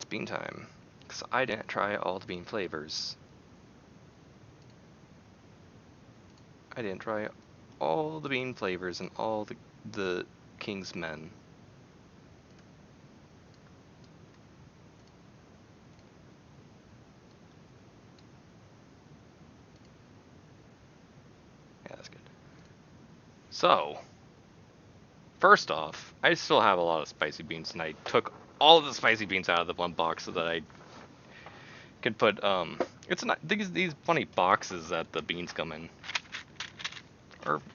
bean time. Because I didn't try all the bean flavors. I didn't try all the bean flavors and all the King's Men. Yeah, that's good. So, first off, I still have a lot of spicy beans, and I took all of the spicy beans out of the one box so that I could put it's not these funny boxes that the beans come in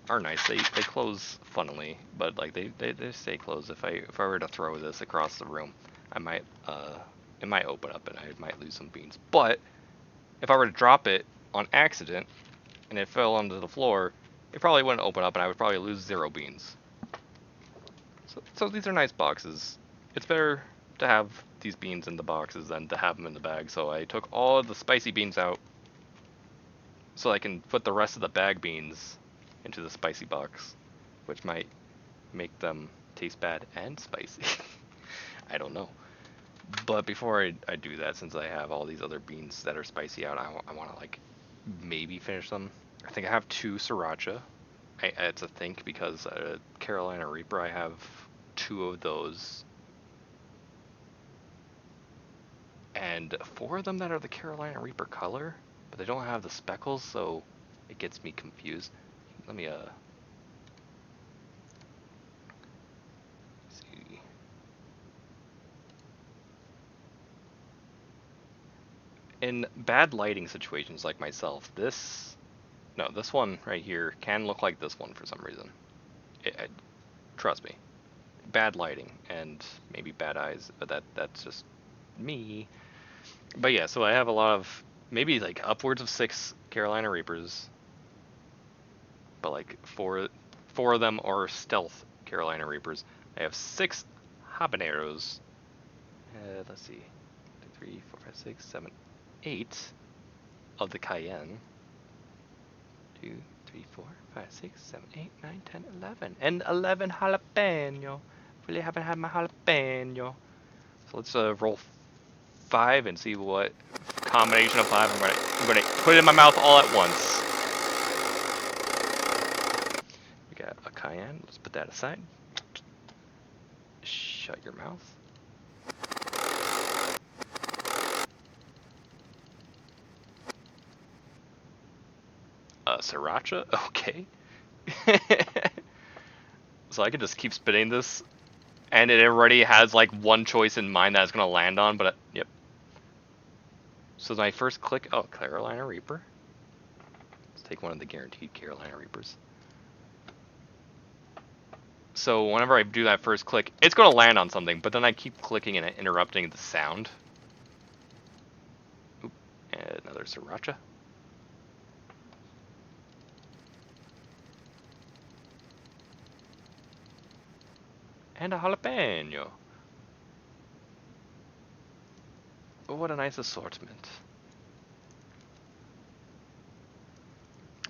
are nice. They close funnily, but like they stay closed. If I were to throw this across the room, I might it might open up and I might lose some beans. But if I were to drop it on accident and it fell onto the floor, it probably wouldn't open up and I would probably lose 0 beans. So these are nice boxes. It's better to have these beans in the boxes than to have them in the bag. So I took all of the spicy beans out so I can put the rest of the bag beans into the spicy box, which might make them taste bad and spicy. I don't know. But before I do that, since I have all these other beans that are spicy out, I want to like maybe finish them. I think I have 2 sriracha. It's a think because Carolina Reaper, I have 2 of those. And 4 of them that are the Carolina Reaper color, but they don't have the speckles, so it gets me confused. Let me see. In bad lighting situations like myself, this one right here can look like this one for some reason. Trust me, bad lighting and maybe bad eyes, but that's just me. But yeah, so I have a lot of maybe like upwards of 6 Carolina Reapers, but like four of them are stealth Carolina Reapers. I have 6 habaneros. Let's see, 2, 3, 4, 5, 6, 7, 8 of the cayenne. 2, 3, 4, 5, 6, 7, 8, 9, 10, 11, and 11 jalapeno. Really haven't had my jalapeno. So let's roll 5 and see what combination of 5 I'm gonna put it in my mouth all at once. We got a cayenne. Let's put that aside. Shut your mouth. Sriracha. Okay. So I could just keep spitting this, and it already has like one choice in mind that it's gonna land on. But yep. So my first click. Oh, Carolina Reaper. Let's take one of the guaranteed Carolina Reapers. So whenever I do that first click, it's going to land on something, but then I keep clicking and interrupting the sound. Oop, and another sriracha. And a jalapeno. Oh, what a nice assortment.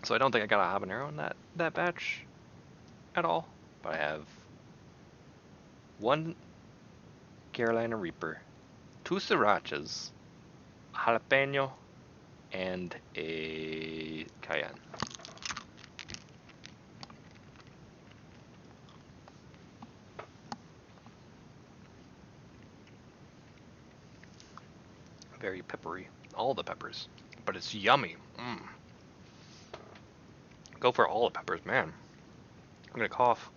So I don't think I got a habanero in that batch at all, but I have 1 Carolina Reaper, 2 srirachas, a jalapeno, and a cayenne. Very peppery, all the peppers, but it's yummy. Go for all the peppers, man. I'm gonna cough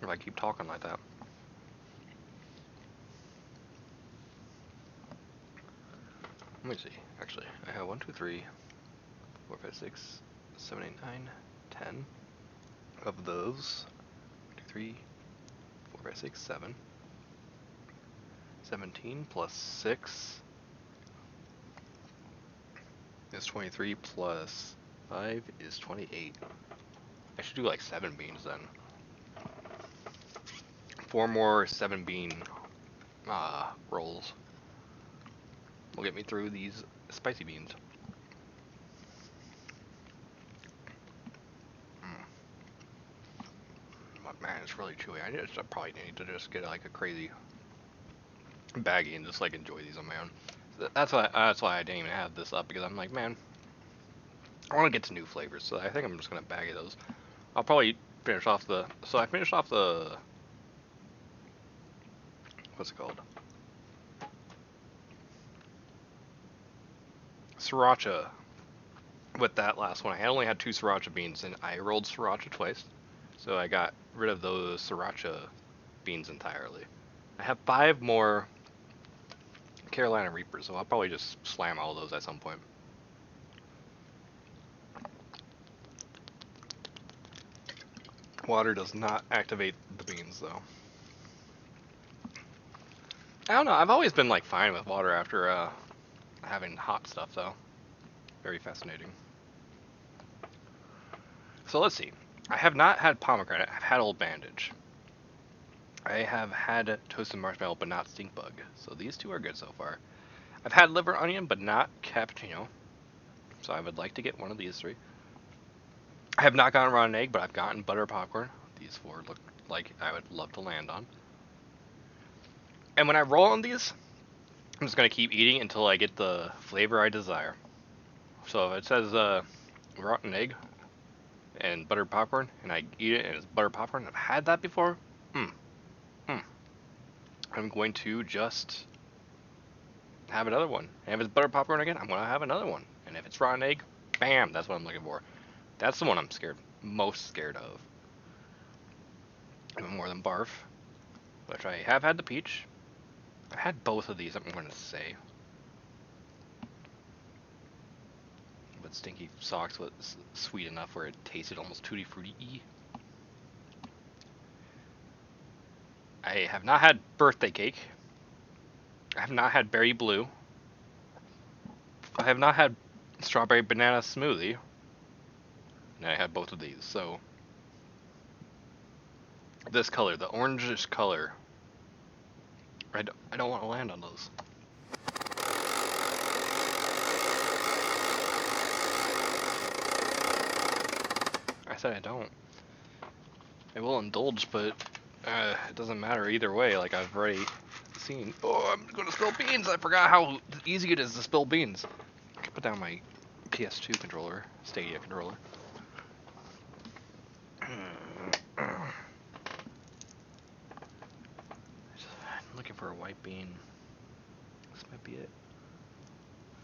if I keep talking like that. Let me see. Actually, I have 1, 2, 3, 4, 5, 6, 7, 8, 9, 10 of those. 1, 2, 3, 4, 5, 6, 7. 17 plus 6 is 23 plus 5 is 28. I should do like 7 beans then. 4 more 7 bean rolls will get me through these spicy beans. But man, it's really chewy. I probably need to just get like a crazy baggy and just like enjoy these on my own. That's why I didn't even have this up, because I'm like, man, I want to get to new flavors. So I think I'm just gonna baggy those. I'll probably finish off the. So I finished off the. What's it called? Sriracha. With that last one, I only had 2 sriracha beans, and I rolled sriracha twice, so I got rid of those sriracha beans entirely. I have 5 more Carolina Reapers, so I'll probably just slam all those at some point. Water does not activate the beans, though. I don't know. I've always been like fine with water after having hot stuff, though. Very fascinating. So let's see. I have not had pomegranate. I've had Old Bandage. I have had toasted marshmallow, but not stink bug. So these 2 are good so far. I've had liver onion, but not cappuccino. So I would like to get one of these 3. I have not gotten rotten egg, but I've gotten butter popcorn. These 4 look like I would love to land on. And when I roll on these, I'm just going to keep eating until I get the flavor I desire. So if it says rotten egg and butter popcorn, and I eat it and it's butter popcorn, I've had that before, I'm going to just have another one. And if it's butter popcorn again, I'm going to have another one. And if it's rotten egg, bam, that's what I'm looking for. That's the one I'm most scared of. Even more than barf, which I have had the peach. I've had both of these, I'm going to say. But Stinky Socks was sweet enough where it tasted almost tutti frutti-y. I have not had birthday cake. I have not had berry blue. I have not had strawberry banana smoothie. And I had both of these, so this color, the orangish color, I don't want to land on those. I said I don't. I will indulge, but it doesn't matter either way. Like I've already seen. Oh, I'm gonna spill beans. I forgot how easy it is to spill beans. I can put down my PS2 controller, Stadia controller. I'm looking for a white bean. This might be it.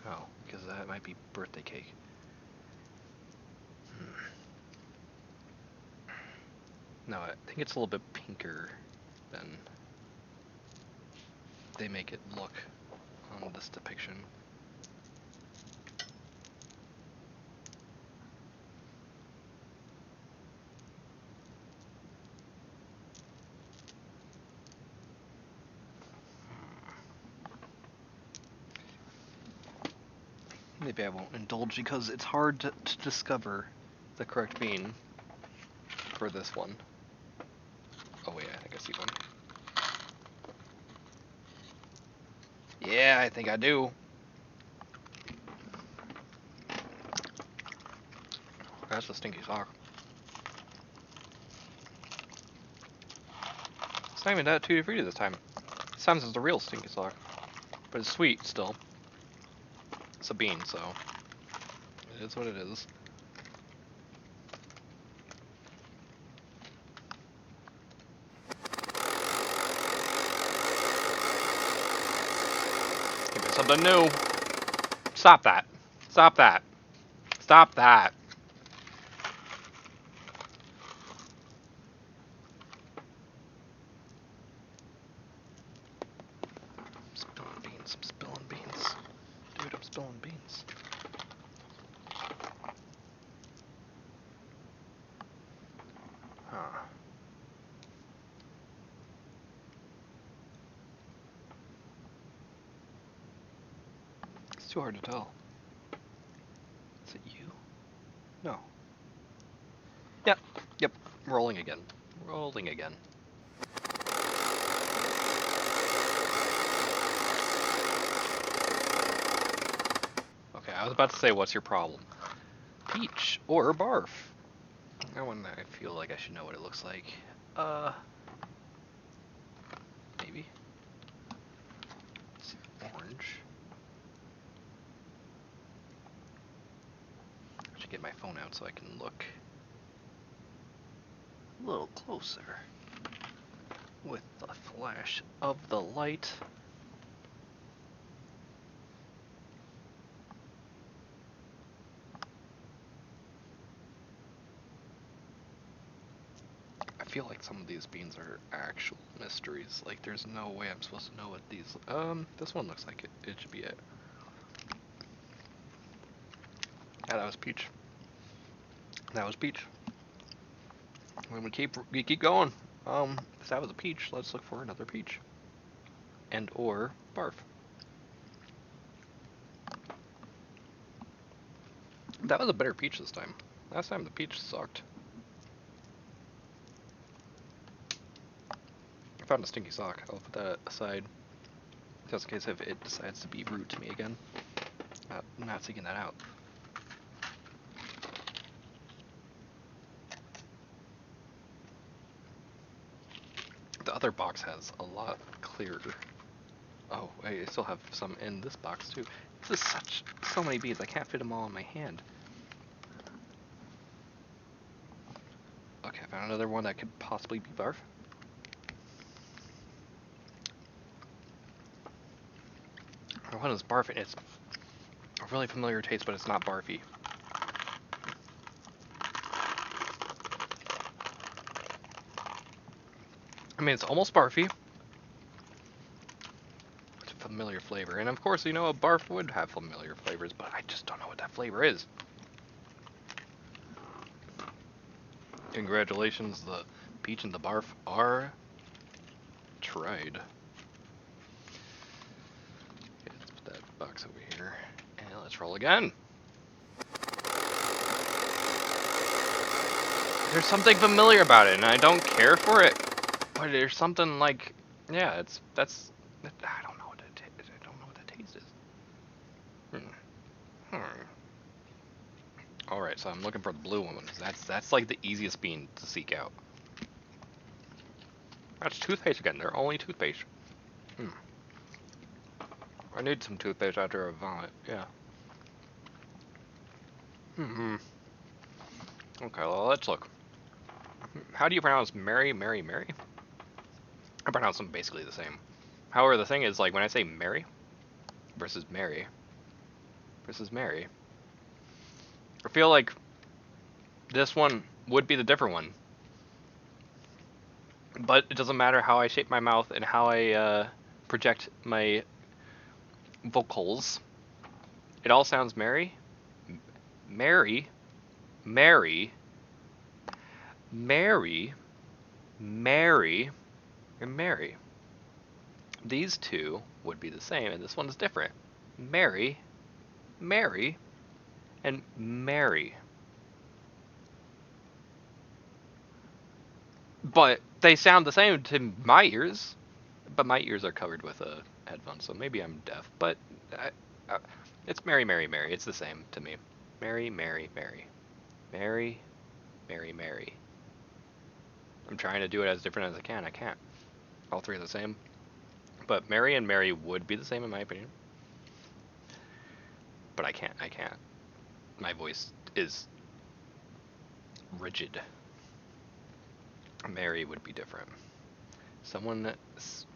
Oh, because that might be birthday cake. No, I think it's a little bit pinker than they make it look on this depiction. Maybe I won't indulge because it's hard to discover the correct bean for this one. Oh wait, I think I see one. Yeah, I think I do. That's a Stinky Sock. It's not even that tutti frutti this time. This time it's the real Stinky Sock. But it's sweet still. It's a bean, so it is what it is. Give me something new. Stop that. Stop that. Stop that. I'm spilling beans. I'm spilling beans. Dude, I'm spilling beans. Huh. It's too hard to tell. Is it you? No. Yep. Yep. Rolling again. Rolling again. Okay, I was about to say, what's your problem? Peach or barf? That one I feel like I should know what it looks like. Maybe. actually get my phone out so I can look a little closer with the flash of the light. I feel like some of these beans are actual mysteries. Like, there's no way I'm supposed to know what these... this one looks like it should be it. Yeah, that was peach. That was peach. We keep going. If that was a peach, let's look for another peach. And or barf. That was a better peach this time. Last time the peach sucked. I found a stinky sock. I'll put that aside. Just in case if it decides to be rude to me again. I'm not seeking that out. The other box has a lot clearer. Oh, I still have some in this box too. This is so many beads. I can't fit them all in my hand. Okay, I found another one that could possibly be barf. One is barf, and it's a really familiar taste, but it's not barfy. I mean, it's almost barfy. It's a familiar flavor, and of course, you know, a barf would have familiar flavors, but I just don't know what that flavor is. Congratulations, the peach and the barf are tried. Okay, let's put that box over here, and let's roll again. There's something familiar about it, and I don't care for it. But there's something like, yeah, I don't know what I don't know what the taste is. All right, so I'm looking for the blue ones. That's like the easiest bean to seek out. That's toothpaste again. They're only toothpaste. I need some toothpaste after a vomit. Yeah. Okay, well, let's look. How do you pronounce Mary, Mary, Mary? I pronounce them basically the same. However, the thing is, like, when I say Mary versus Mary, I feel like this one would be the different one. But it doesn't matter how I shape my mouth and how I project my vocals. It all sounds Mary, Mary, Mary, Mary, Mary, and Mary. These two would be the same, and this one is different. Mary, Mary, and Mary. But they sound the same to my ears. But my ears are covered with a headphone, so maybe I'm deaf. But it's Mary, Mary, Mary. It's the same to me. Mary, Mary, Mary. Mary, Mary, Mary. I'm trying to do it as different as I can. I can't. All three are the same. But Mary and Mary would be the same in my opinion. But I can't. My voice is rigid. Mary would be different. Someone that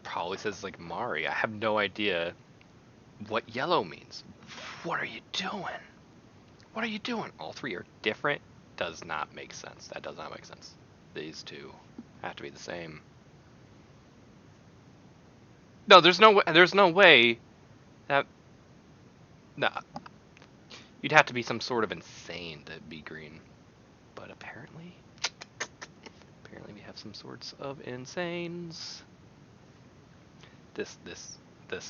probably says like Mari. I have no idea what yellow means. What are you doing? What are you doing? All three are different? Does not make sense. That does not make sense. These two have to be the same. No, there's no way that... Nah. You'd have to be some sort of insane to be green. But apparently we have some sorts of insanes. This,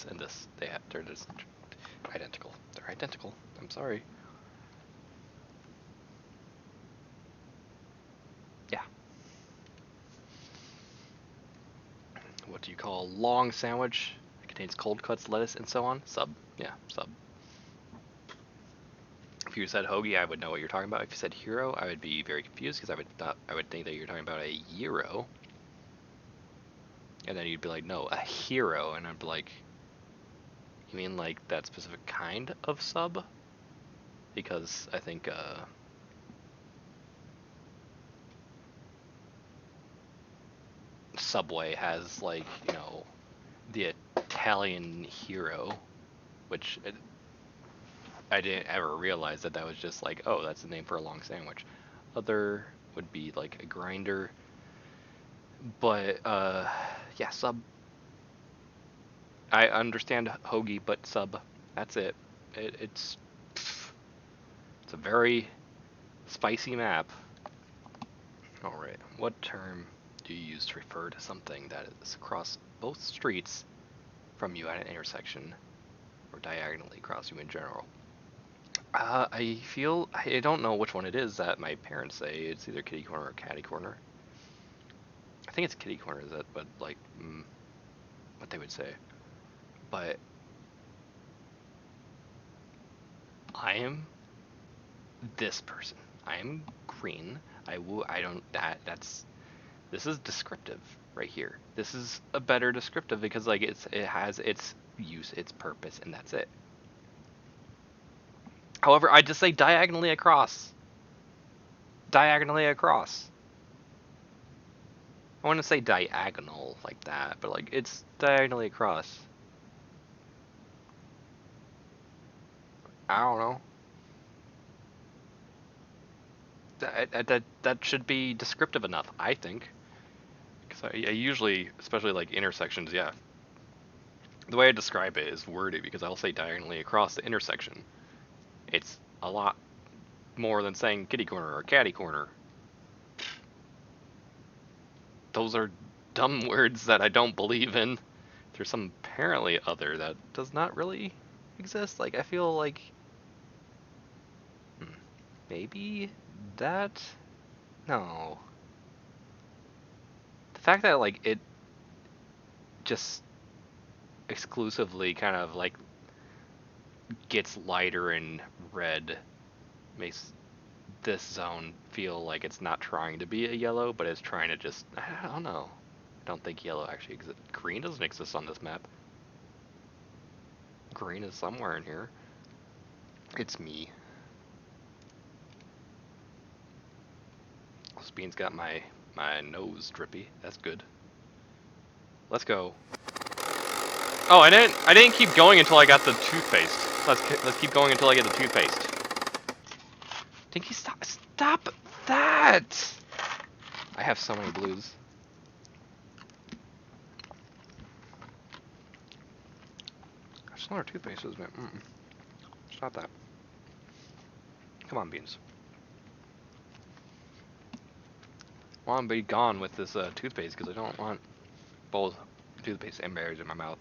and this. They're just identical. They're identical. I'm sorry. Yeah. What do you call a long sandwich? It contains cold cuts, lettuce, and so on. Sub. Yeah, sub. If you said hoagie, I would know what you're talking about. If you said hero, I would be very confused because I would think that you're talking about a gyro. And then you'd be like, no, a hero, and I'd be like, you mean like that specific kind of sub? Because I think Subway has, like, you know, the Italian hero, which I didn't ever realize that that was just like, oh, that's the name for a long sandwich. Other would be like a grinder, but yeah, sub. I understand hoagie, but sub. That's it. It's a very spicy map. All right, what term do you use to refer to something that is across both streets from you at an intersection, or diagonally across you in general? I don't know which one it is that my parents say. It's either kitty corner or catty corner. I think it's kitty corner, is it? But like, what they would say. But I am this person. I am green. I don't. That's. This is descriptive right here. This is a better descriptive because like it has its use, its purpose, and that's it. However, I just say diagonally across. Diagonally across. I want to say diagonal like that, but like it's diagonally across. I don't know. That should be descriptive enough, I think. Because I usually, especially like intersections, yeah. The way I describe it is wordy because I'll say diagonally across the intersection. It's a lot more than saying kitty corner or catty corner. Those are dumb words that I don't believe in. There's some apparently other that does not really exist. Like, I feel like maybe that? No. The fact that, like, it just exclusively kind of, like, gets lighter in red makes this zone feel like it's not trying to be a yellow, but it's trying to just, I don't know. I don't think yellow actually exists. Green doesn't exist on this map. Green is somewhere in here. It's me. This bean's got my nose drippy. That's good. Let's go. Oh, I didn't keep going until I got the toothpaste. Let's keep going until I get the toothpaste. Dinky, stop that! I have so many blues. That's not our toothpaste, isn't it? It's not that. Come on, beans. I want to be gone with this toothpaste because I don't want both toothpaste and berries in my mouth.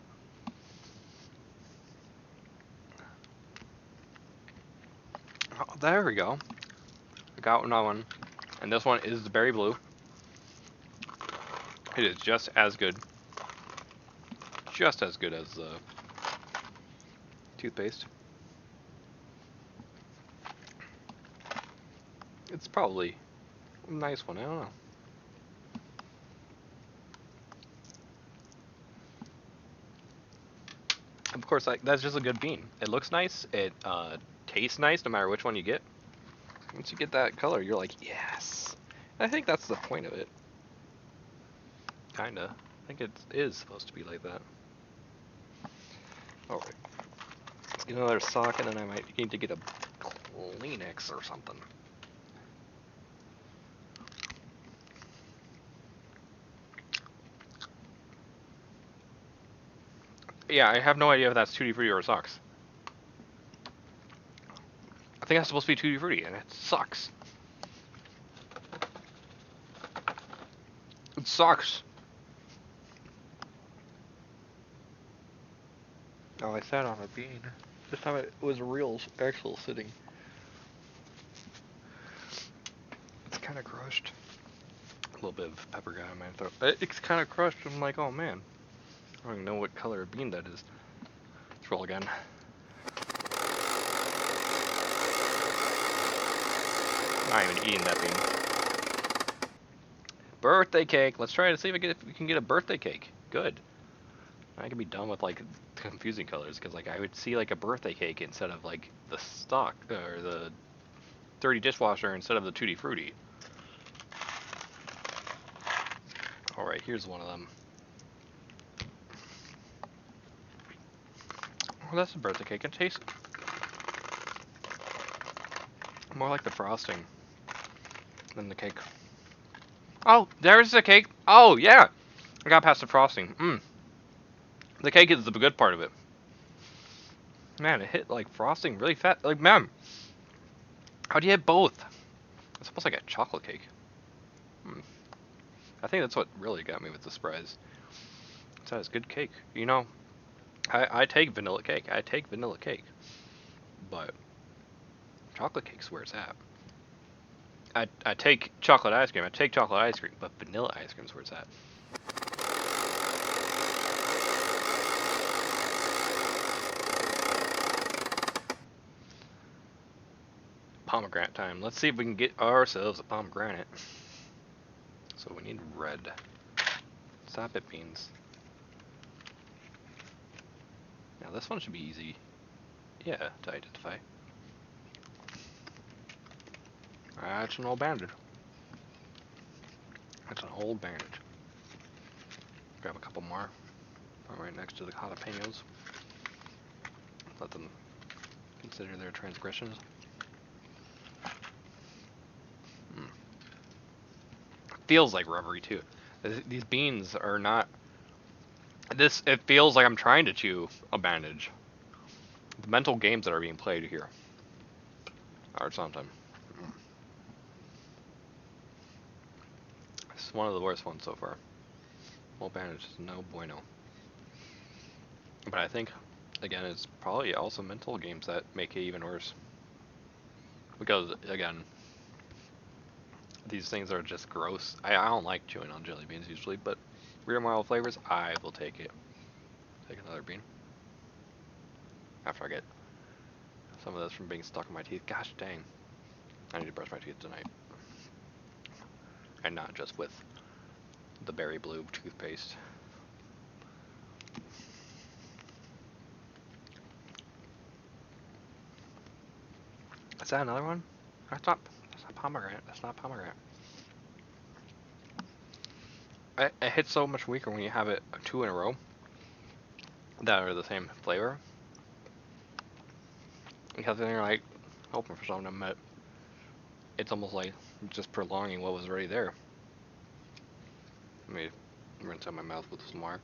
Oh, there we go. I got another one. And this one is the berry blue. It is just as good. Just as good as the toothpaste. It's probably a nice one, I don't know. Of course, that's just a good bean. It looks nice. It tastes nice no matter which one you get. Once you get that color, you're like, yes. I think that's the point of it. Kinda. I think it is supposed to be like that. Alright. Let's get another sock and then I might need to get a Kleenex or something. Yeah, I have no idea if that's Tutti Frutti or socks. I think that's supposed to be Tutti Frutti, and it sucks. It sucks. Oh, I sat on a bean. This time it was a real, actual sitting. It's kind of crushed. A little bit of pepper got in my throat. It's kind of crushed. I'm like, oh man. I don't even know what color of bean that is. Let's roll again. I'm not even eating that bean. Birthday cake. Let's try to see if we can get a birthday cake. Good. I can be done with like confusing colors because like I would see like a birthday cake instead of like the stock or the dirty dishwasher instead of the Tutti Frutti. All right. Alright, here's one of them. Oh, that's a birthday cake. It tastes more like the frosting than the cake. Oh, there's the cake. Oh, yeah. I got past the frosting. The cake is the good part of it. Man, it hit like frosting really fast. Like, man, how do you hit both? It's almost like a chocolate cake. I think that's what really got me with the surprise. It's good cake. You know, I take vanilla cake. I take vanilla cake. But chocolate cake's where it's at. I take chocolate ice cream. I take chocolate ice cream, but vanilla ice cream's where it's at. Pomegranate time. Let's see if we can get ourselves a pomegranate. So we need red. Stop it, beans. Now this one should be easy. Yeah, to identify. That's an old bandage. That's an old bandage. Grab a couple more. Right next to the jalapenos. Let them consider their transgressions. Feels like rubbery too. These beans are not. It feels like I'm trying to chew a bandage. The mental games that are being played here are something. It's one of the worst ones so far. Well, bandage is no bueno. But I think, again, it's probably also mental games that make it even worse. Because, again, these things are just gross. I don't like chewing on jelly beans usually, but weird mild flavors, I will take it. Take another bean. After I get some of this from being stuck in my teeth. Gosh dang. I need to brush my teeth tonight. And not just with the berry blue toothpaste. Is that another one? That's not pomegranate. That's not pomegranate. It hits so much weaker when you have it 2 in a row that are the same flavor. Because then you're like hoping for something, but it's almost like just prolonging what was already there. Let me rinse out my mouth with some more.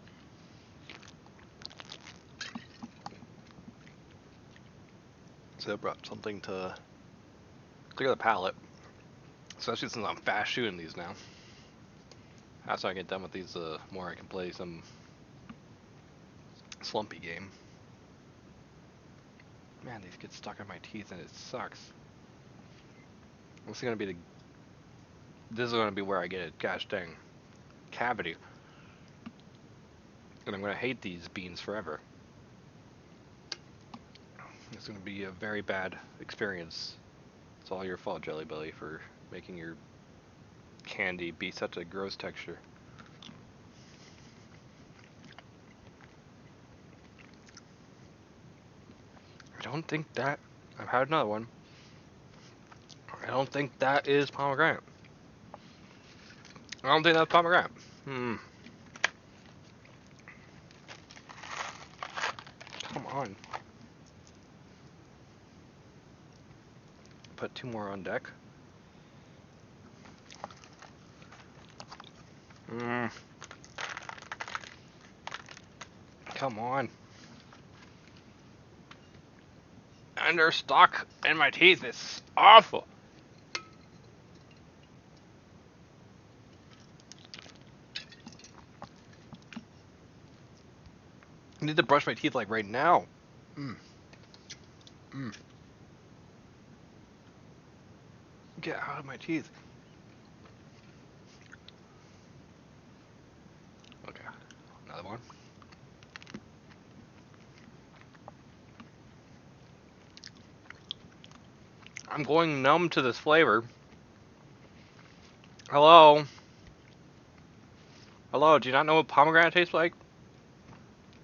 So I brought something to clear the palate, especially since I'm fast shooting these now. After I get done with these, the more I can play some slumpy game. Man, these get stuck in my teeth and it sucks. This is gonna be where I get it. Gosh dang, cavity. And I'm gonna hate these beans forever. It's gonna be a very bad experience. It's all your fault, Jelly Belly, for making your candy be such a gross texture. I don't think that... I've had another one. I don't think that is pomegranate. I don't think that's pomegranate. Come on. Put 2 more on deck. Come on. And they're stuck in my teeth. It's awful. I need to brush my teeth like right now. Get out of my teeth. Okay, another one. I'm going numb to this flavor. Hello? Hello, do you not know what pomegranate tastes like?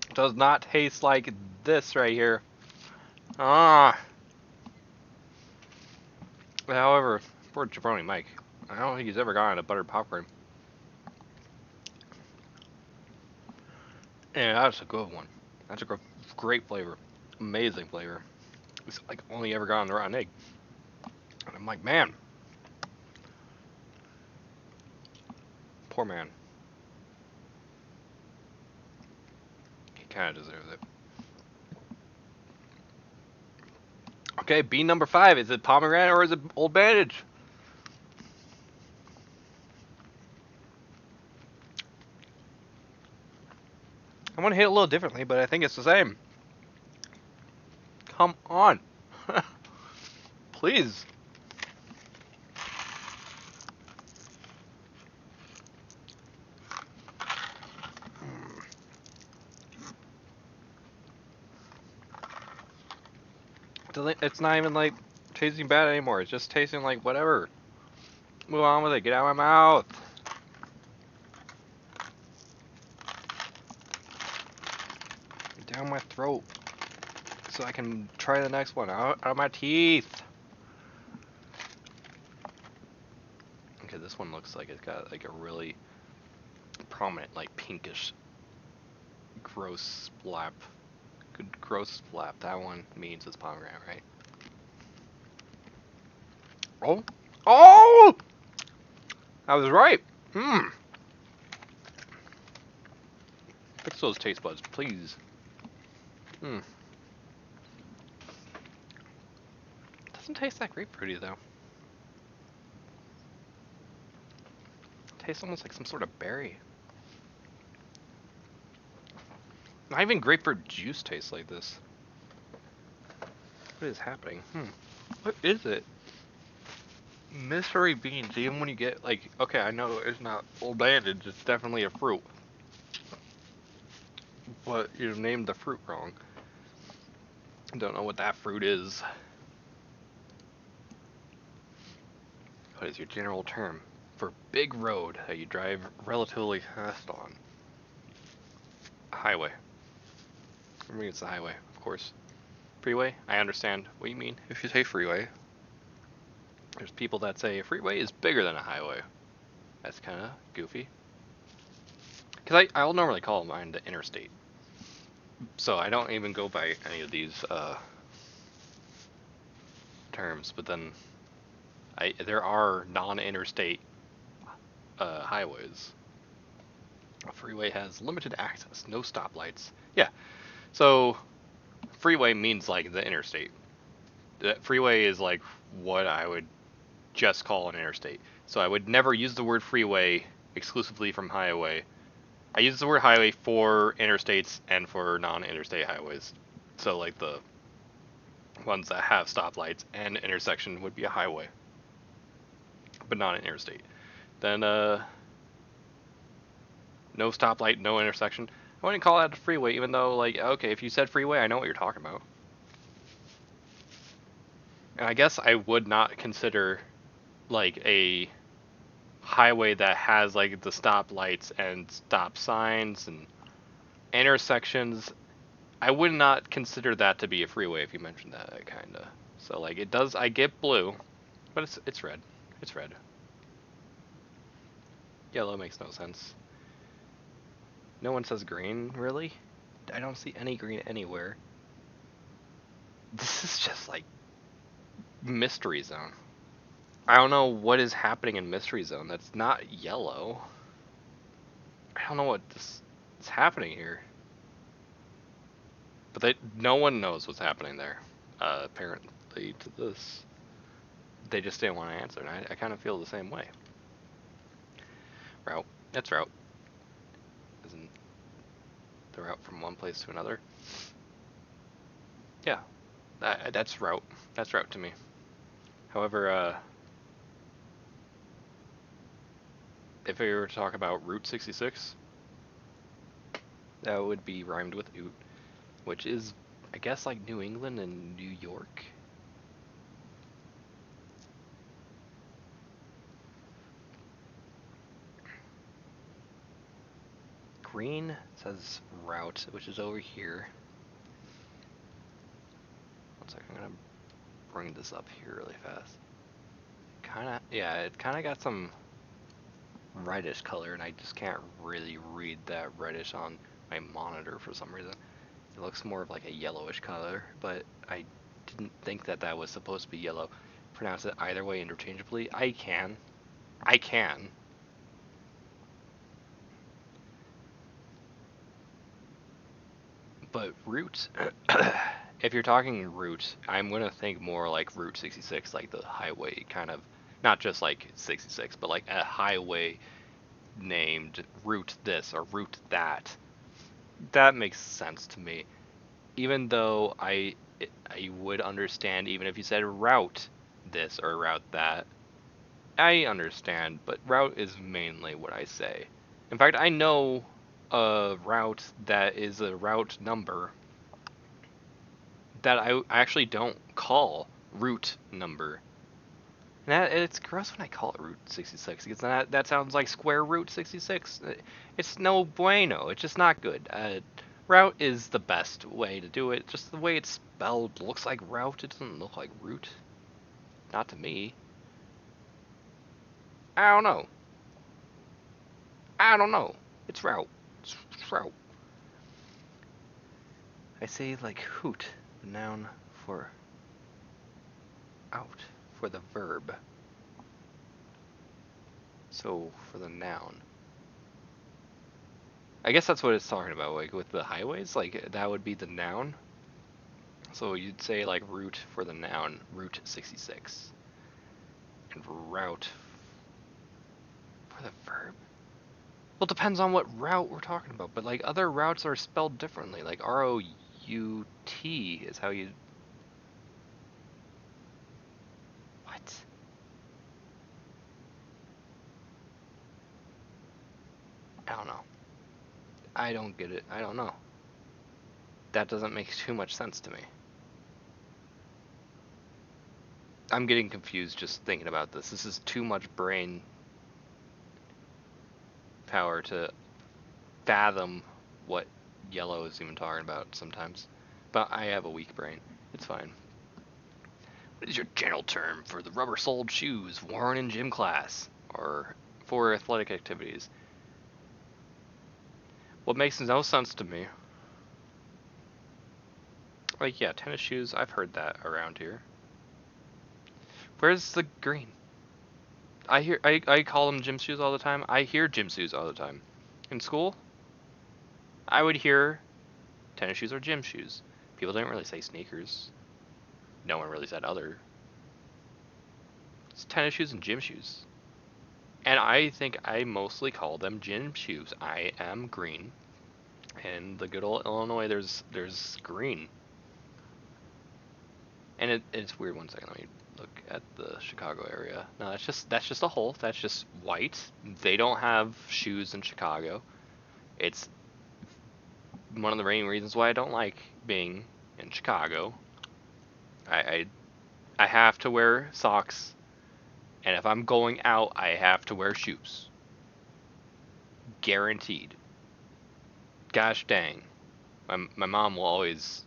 It does not taste like this right here. However, poor Jabroni Mike. I don't think he's ever gotten a buttered popcorn. Yeah, that's a good one. That's a great flavor. Amazing flavor. It's like only ever got on the rotten egg. And I'm like, man, poor man. He kind of deserves it. Okay, bean number 5. Is it pomegranate or is it Old Bandage? I want to hit it a little differently, but I think it's the same. Come on. Please. It's not even like tasting bad anymore. It's just tasting like whatever. Move on with it. Get out of my mouth. Down my throat. So I can try the next one. Out of my teeth. Okay, this one looks like it's got like a really prominent, like pinkish, gross splap. Good gross splap. That one means it's pomegranate, right? Oh! Oh! I was right. Fix those taste buds, please. Doesn't taste that grapefruity though. Tastes almost like some sort of berry. Not even grapefruit juice tastes like this. What is happening? What is it? Mystery beans, even when you get, like, okay, I know it's not Old Bandage, it's definitely a fruit. But you named the fruit wrong. Don't know what that fruit is. What is your general term for big road that you drive relatively fast on? Highway. For me, it's the highway, of course. Freeway, I understand what you mean if you say freeway. There's people that say a freeway is bigger than a highway. That's kind of goofy. Because I'll normally call mine the interstate. So I don't even go by any of these terms. But then there are non-interstate highways. A freeway has limited access, no stoplights. Yeah, so freeway means like the interstate. The freeway is like what I would just call an interstate. So I would never use the word freeway exclusively from highway. I use the word highway for interstates and for non-interstate highways. So like the ones that have stoplights and intersection would be a highway, but not an interstate. Then no stoplight, no intersection. I wouldn't call that a freeway, even though like okay, if you said freeway, I know what you're talking about. And I guess I would not consider like a highway that has like the stoplights and stop signs and intersections. I would not consider that to be a freeway if you mentioned that kinda. So like it does. I get blue, but it's red. It's red. Yellow makes no sense. No one says green, really? I don't see any green anywhere. This is just like Mystery Zone. I don't know what is happening in Mystery Zone. That's not yellow. I don't know what this is happening here. But no one knows what's happening there. Apparently to this. They just didn't want to answer, and I kind of feel the same way. Route. That's route. Isn't the route from one place to another? Yeah. That's route. That's route to me. However, if we were to talk about Route 66, that would be rhymed with oot, which is, I guess, like New England and New York. Green says route, which is over here. One second, I'm gonna bring this up here really fast. Yeah, it kinda got some reddish color, and I just can't really read that reddish on my monitor for some reason. It looks more of like a yellowish color, but I didn't think that that was supposed to be yellow. Pronounce it either way interchangeably. I can. I can. But root, if you're talking route, I'm gonna think more like Route 66, like the highway kind of, not just like 66, but like a highway named Route this or Route that. That makes sense to me. Even though I would understand even if you said route this or route that. I understand, but route is mainly what I say. In fact, I know a route that is a route number that I actually don't call route number. And it's gross when I call it Route 66 because that sounds like square root 66. It's no bueno. It's just not good. Route is the best way to do it. Just the way it's spelled looks like route. It doesn't look like root. Not to me. I don't know. I don't know. It's route. It's route. I say like hoot, the noun for out, for the verb. So for the noun. I guess that's what it's talking about, like with the highways, like that would be the noun. So you'd say like route for the noun, Route 66. And route for the verb? Well, it depends on what route we're talking about, but like other routes are spelled differently. Like ROUT is how you. What? I don't know. I don't get it. I don't know. That doesn't make too much sense to me. I'm getting confused just thinking about this. This is too much brain power to fathom what yellow is even talking about sometimes. But I have a weak brain. It's fine. What is your general term for the rubber-soled shoes worn in gym class or for athletic activities? What makes no sense to me. Like, yeah, tennis shoes, I've heard that around here. Where's the green? I call them gym shoes all the time. I hear gym shoes all the time. In school, I would hear tennis shoes or gym shoes. People didn't really say sneakers. No one really said other. It's tennis shoes and gym shoes. And I think I mostly call them gym shoes. I am green. In the good old Illinois, there's green. And it's weird. One second, let me look at the Chicago area. No, that's just a hole. That's just white. They don't have shoes in Chicago. It's one of the main reasons why I don't like being in Chicago. I I, I have to wear socks, and if I'm going out, I have to wear shoes. Guaranteed. Gosh dang. My mom will always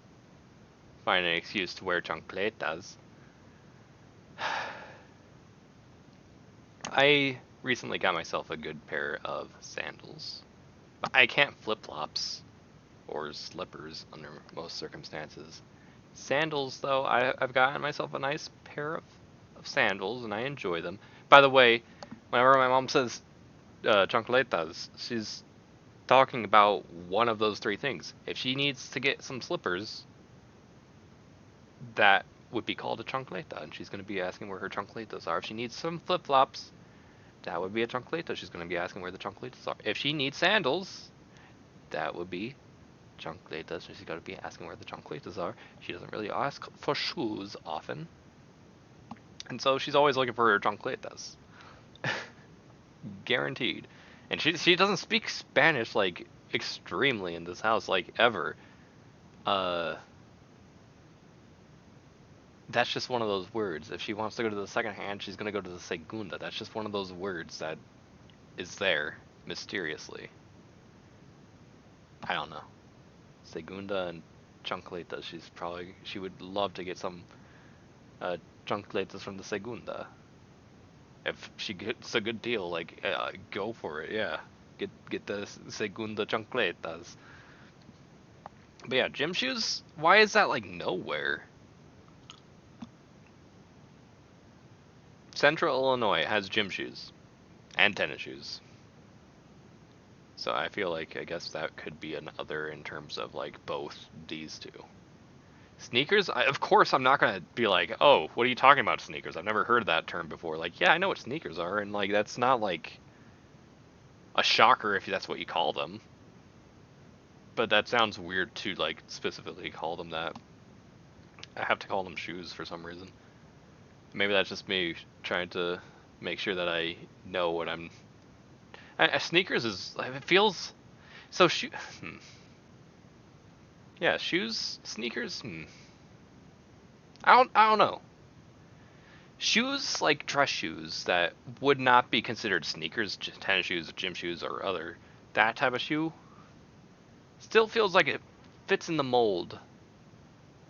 find an excuse to wear chancletas. I recently got myself a good pair of sandals. But I can't flip-flops or slippers under most circumstances. Sandals, though, I've gotten myself a nice pair of sandals, and I enjoy them. By the way, whenever my mom says chancletas, she's talking about one of those three things. If she needs to get some slippers, that would be called a chancleta, and she's going to be asking where her chancletas are. If she needs some flip-flops, that would be a chancleta. She's going to be asking where the chancletas are. If she needs sandals, that would be chancletas. She's got to be asking where the chancletas are. She doesn't really ask for shoes often, and so she's always looking for her chancletas. Guaranteed. And she doesn't speak Spanish like extremely in this house, like ever. Uh, that's just one of those words. If she wants to go to the second hand, she's gonna go to the segunda. That's just one of those words that is there mysteriously. I don't know. Segunda and chancletas. She would love to get some chancletas from the segunda. If she gets a good deal, like go for it. Yeah, get the segunda chancletas. But yeah, gym shoes, why is that like nowhere? Central Illinois has gym shoes and tennis shoes. So I feel like I guess that could be another in terms of like both these two. Sneakers, of course I'm not gonna be like, oh, what are you talking about sneakers? I've never heard that term before. Like, yeah, I know what sneakers are, and like that's not like a shocker if that's what you call them. But that sounds weird to like specifically call them that. I have to call them shoes for some reason. Maybe that's just me trying to make sure that I know what I'm. Sneakers is it feels so Yeah, shoes, sneakers. I don't know. Shoes like dress shoes that would not be considered sneakers, tennis shoes, gym shoes, or other that type of shoe, still feels like it fits in the mold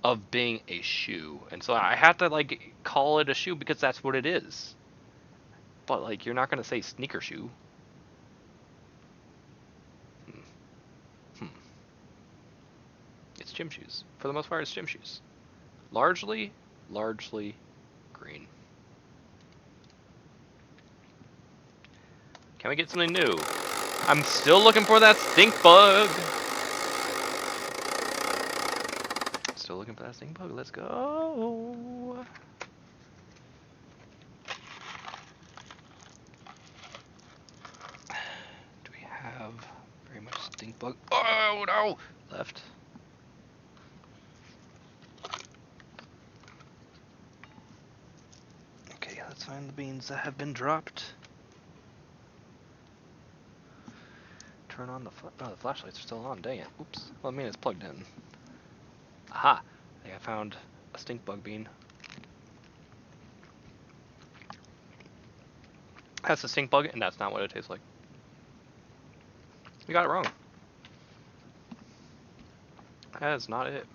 of being a shoe, and so I have to like call it a shoe because that's what it is. But like, you're not gonna say sneaker shoe. Hmm. Hmm. It's gym shoes. For the most part, it's gym shoes. Largely green. Can we get something new? I'm still looking for that stink bug. Still looking for that stink bug. Let's go. Do we have very much stink bug? Oh no! Left. Okay, let's find the beans that have been dropped. Turn on the the flashlights are still on. Dang it! Oops. Well, I mean it's plugged in. Aha! I think I found a stink bug bean. That's a stink bug, and that's not what it tastes like. You got it wrong. That is not it.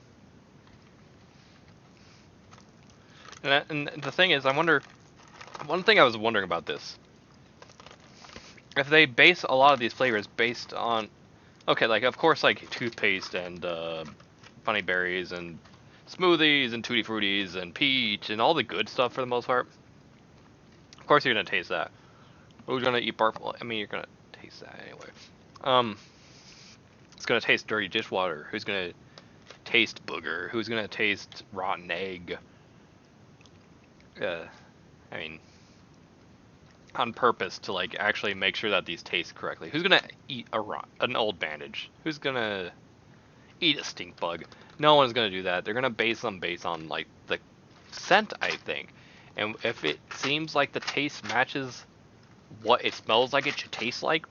And the thing is, I wonder. One thing I was wondering about this: if they base a lot of these flavors based on, okay, like of course like toothpaste and funny berries and smoothies and tutti fruities and peach and all the good stuff for the most part. Of course you're gonna taste that. Who's gonna eat barf? Well, I mean you're gonna taste that anyway. Um, it's gonna taste dirty dishwater. Who's gonna taste booger? Who's gonna taste rotten egg? I mean, on purpose to like actually make sure that these taste correctly. Who's gonna eat an old bandage? Who's gonna eat a stink bug? No one's gonna do that. They're gonna base them based on like the scent, I think. And if it seems like the taste matches what it smells like it should taste like,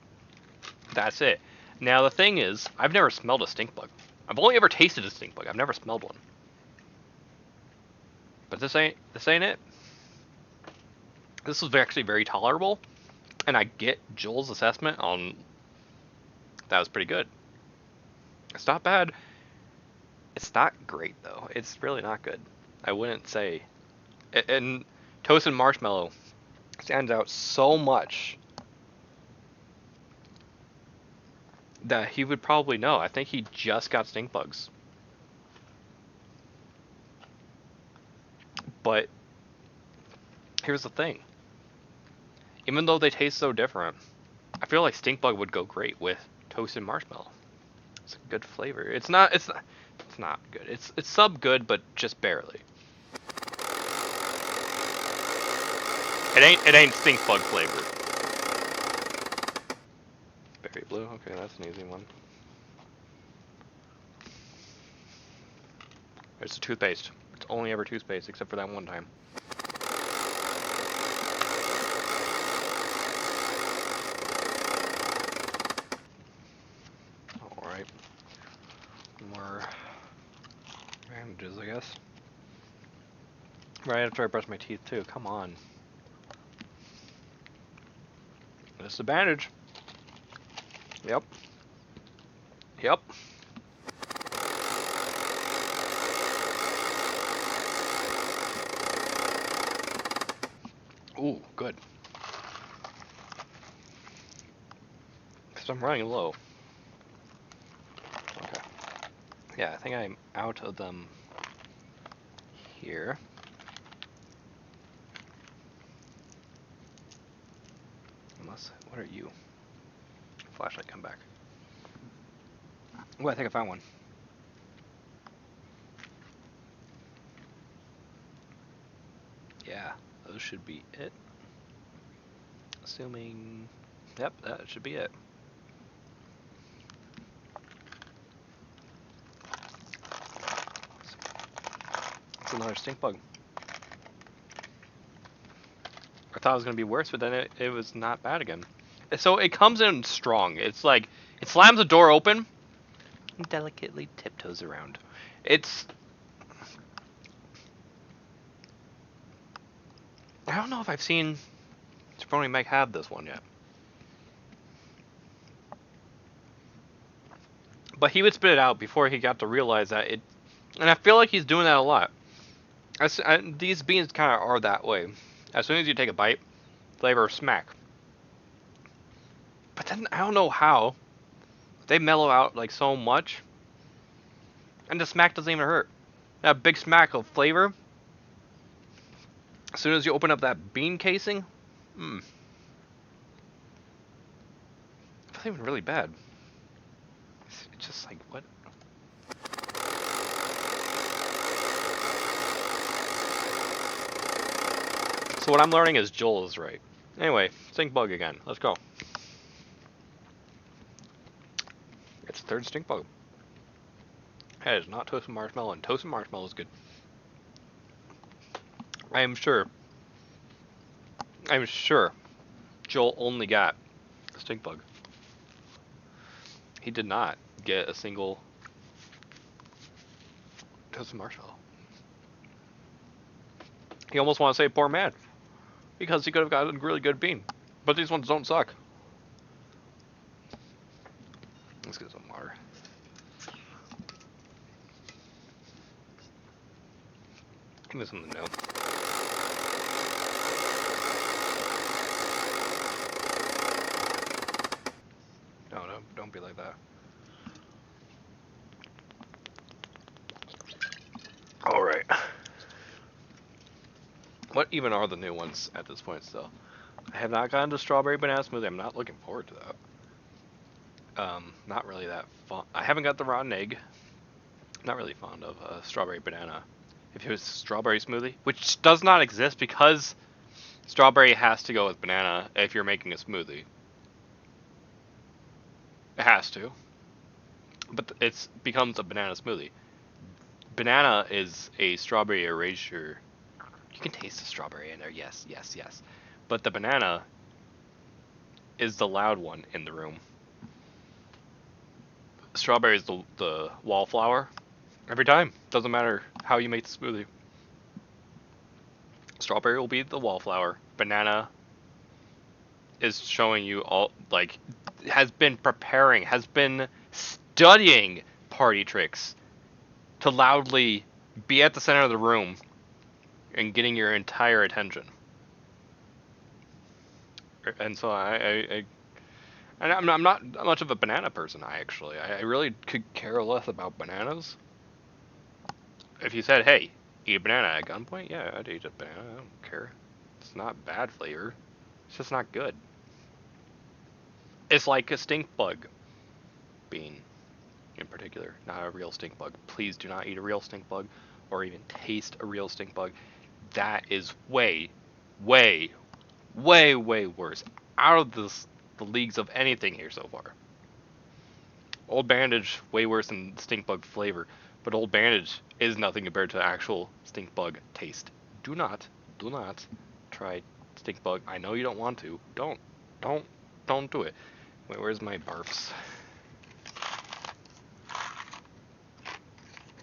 that's it. Now the thing is, I've never smelled a stink bug. I've only ever tasted a stink bug. I've never smelled one. But this ain't it. This was actually very tolerable, and I get Joel's assessment on that was pretty good. It's not bad. It's not great though. It's really not good. I wouldn't say. And toasted marshmallow stands out so much that he would probably know. I think he just got stink bugs. But here's the thing. Even though they taste so different, I feel like stink bug would go great with toasted marshmallow. It's a good flavor. It's not good. It's sub good, but just barely. It ain't stink bug flavored. Berry blue. Okay, that's an easy one. It's a toothpaste. It's only ever toothpaste, except for that one time. Alright. More bandages, I guess. Right after I brush my teeth, too. Come on. This is a bandage. Yep. Yep. Ooh, good. Because I'm running low. Okay. Yeah, I think I'm out of them here. Unless, what are you? Flashlight, come back. Oh, I think I found one. Yeah, those should be it. Assuming, yep, that should be it. It's another stink bug. I thought it was going to be worse, but then it was not bad again. So it comes in strong. It's like, it slams the door open and delicately tiptoes around. It's... I don't know if I've seen Jabroni Mike have this one yet. But he would spit it out before he got to realize that it... And I feel like he's doing that a lot. These beans kind of are that way. As soon as you take a bite, flavor smack. But then I don't know how they mellow out like so much, and the smack doesn't even hurt. That big smack of flavor. As soon as you open up that bean casing, it's not even really bad. It's just like what? So what I'm learning is Joel is right. Anyway, stink bug again. Let's go. It's the third stink bug. Hey, it's not toasted marshmallow, and toasted marshmallow is good. I'm sure Joel only got a stink bug. He did not get a single toasted marshmallow. He almost want to say poor man, because he could have gotten a really good bean. But these ones don't suck. Let's get some water. Give me something new. No, don't be like that. Alright. What even are the new ones at this point still? I have not gotten to strawberry banana smoothie. I'm not looking forward to that. Not really that fun. I haven't got the rotten egg. Not really fond of strawberry banana. If it was strawberry smoothie, which does not exist because strawberry has to go with banana if you're making a smoothie. It has to. But it becomes a banana smoothie. Banana is a strawberry erasure. You can taste the strawberry in there, yes, yes, yes. But the banana is the loud one in the room. Strawberry is the wallflower. Every time. Doesn't matter how you make the smoothie. Strawberry will be the wallflower. Banana is showing you all, like, has been preparing, has been studying party tricks to loudly be at the center of the room and getting your entire attention. And so I'm not much of a banana person. I really could care less about bananas. If you said, "Hey, eat a banana at gunpoint," yeah, I'd eat a banana. I don't care. It's not bad flavor. It's just not good. It's like a stink bug bean, in particular, not a real stink bug. Please do not eat a real stink bug, or even taste a real stink bug. That is way, way, way, way worse. Out of the leagues of anything here so far. Old Bandage, way worse than stink bug flavor, but Old Bandage is nothing compared to actual stink bug taste. Do not try stink bug. I know you don't want to. Don't do it. Wait, where's my barfs?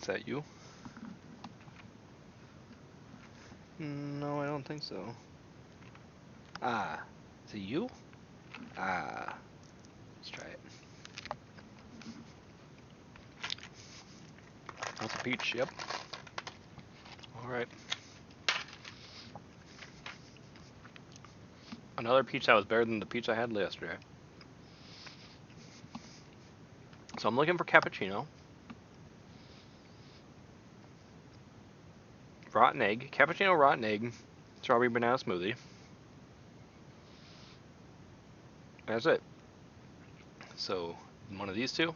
Is that you? No, I don't think so. Ah, is it you? Ah, let's try it. That's a peach, yep. Alright. Another peach that was better than the peach I had yesterday. So I'm looking for cappuccino. rotten egg, cappuccino, rotten egg, strawberry banana smoothie. That's it. So, one of these two.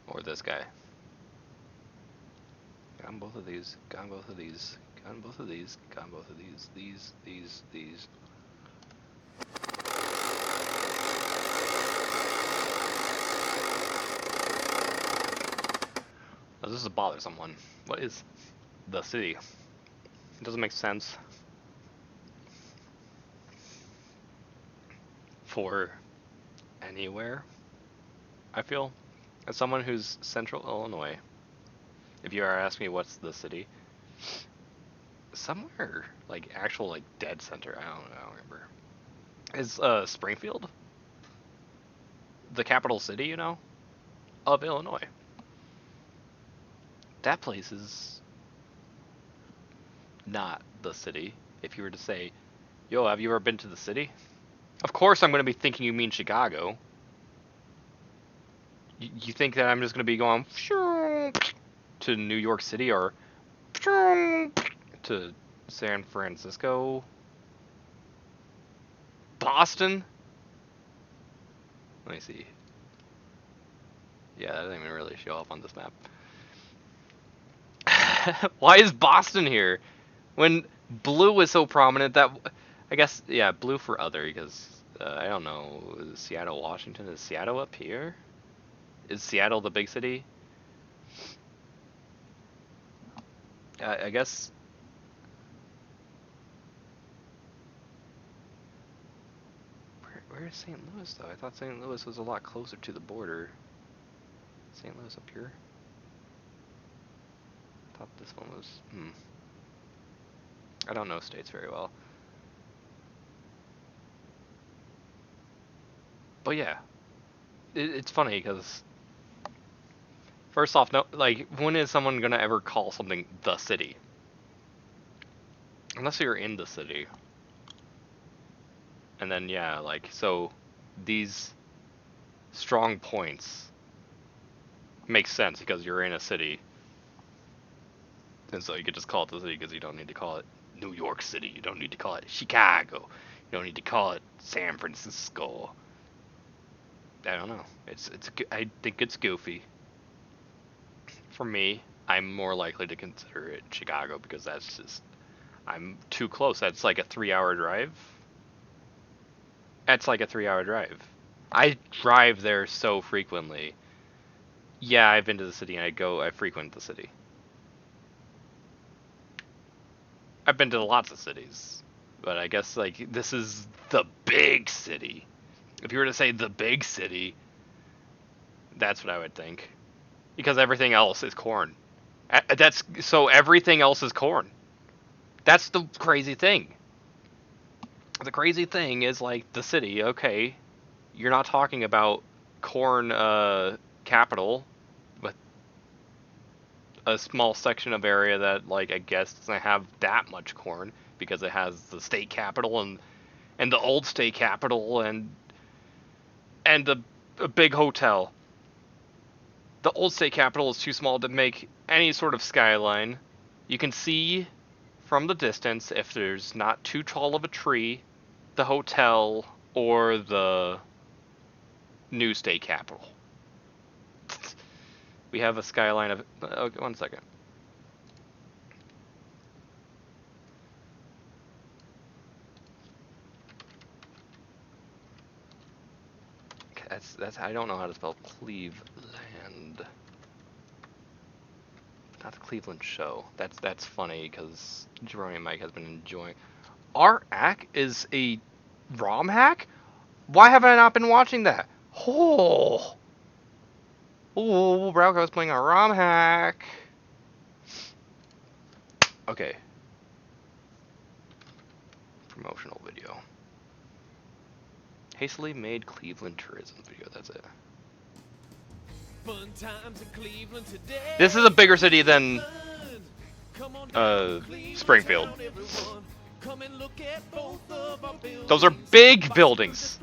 Or this guy. Got both of these, got both of these, got both of these, got both of these, these. Oh, this is a bothersome one. What is the city? It doesn't make sense for anywhere, I feel. As someone who's central Illinois, if you are asking me what's the city, somewhere like actual like dead center, I don't remember. Is Springfield the capital city, you know, of Illinois? That place is not the city. If you were to say, yo, have you ever been to the city? Of course I'm going to be thinking you mean Chicago. You think that I'm just going to be going to New York City or to San Francisco? Boston? Let me see. Yeah, that doesn't even really show up on this map. Why is Boston here? When blue is so prominent that... I guess, yeah, blue for other, because, I don't know, Seattle, Washington, is Seattle up here? Is Seattle the big city? I guess... Where is St. Louis, though? I thought St. Louis was a lot closer to the border. St. Louis up here? I thought this one was... I don't know states very well. But yeah, it's funny because first off, no, like when is someone gonna ever call something the city? Unless you're in the city. And then yeah, like so these strong points make sense because you're in a city. And so you could just call it the city because you don't need to call it New York City. You don't need to call it Chicago. You don't need to call it San Francisco. I don't know. I think it's goofy. For me, I'm more likely to consider it Chicago because that's just I'm too close. That's like a 3-hour drive. That's like a 3-hour drive. I drive there so frequently. Yeah, I've been to the city and I frequent the city. I've been to lots of cities, but I guess like this is the big city. If you were to say the big city, that's what I would think. Because everything else is corn. So everything else is corn. That's the crazy thing. The crazy thing is like the city, okay, you're not talking about corn capital, but a small section of area that like I guess doesn't have that much corn because it has the state capital and the old state capital and a big hotel. The old state capital is too small to make any sort of skyline. You can see from the distance, if there's not too tall of a tree, the hotel or the new state capital. We have a skyline of... Okay, 1 second. That's I don't know how to spell Cleveland. Not the Cleveland show. That's funny because Jerome and Mike has been enjoying. Our hack is a ROM hack? Why have I not been watching that? Oh, Browco's playing a ROM hack. Okay. Promotional video. Hastily made Cleveland tourism video. That's it. Fun times in Cleveland today. This is a bigger city than Springfield. Those are big buildings.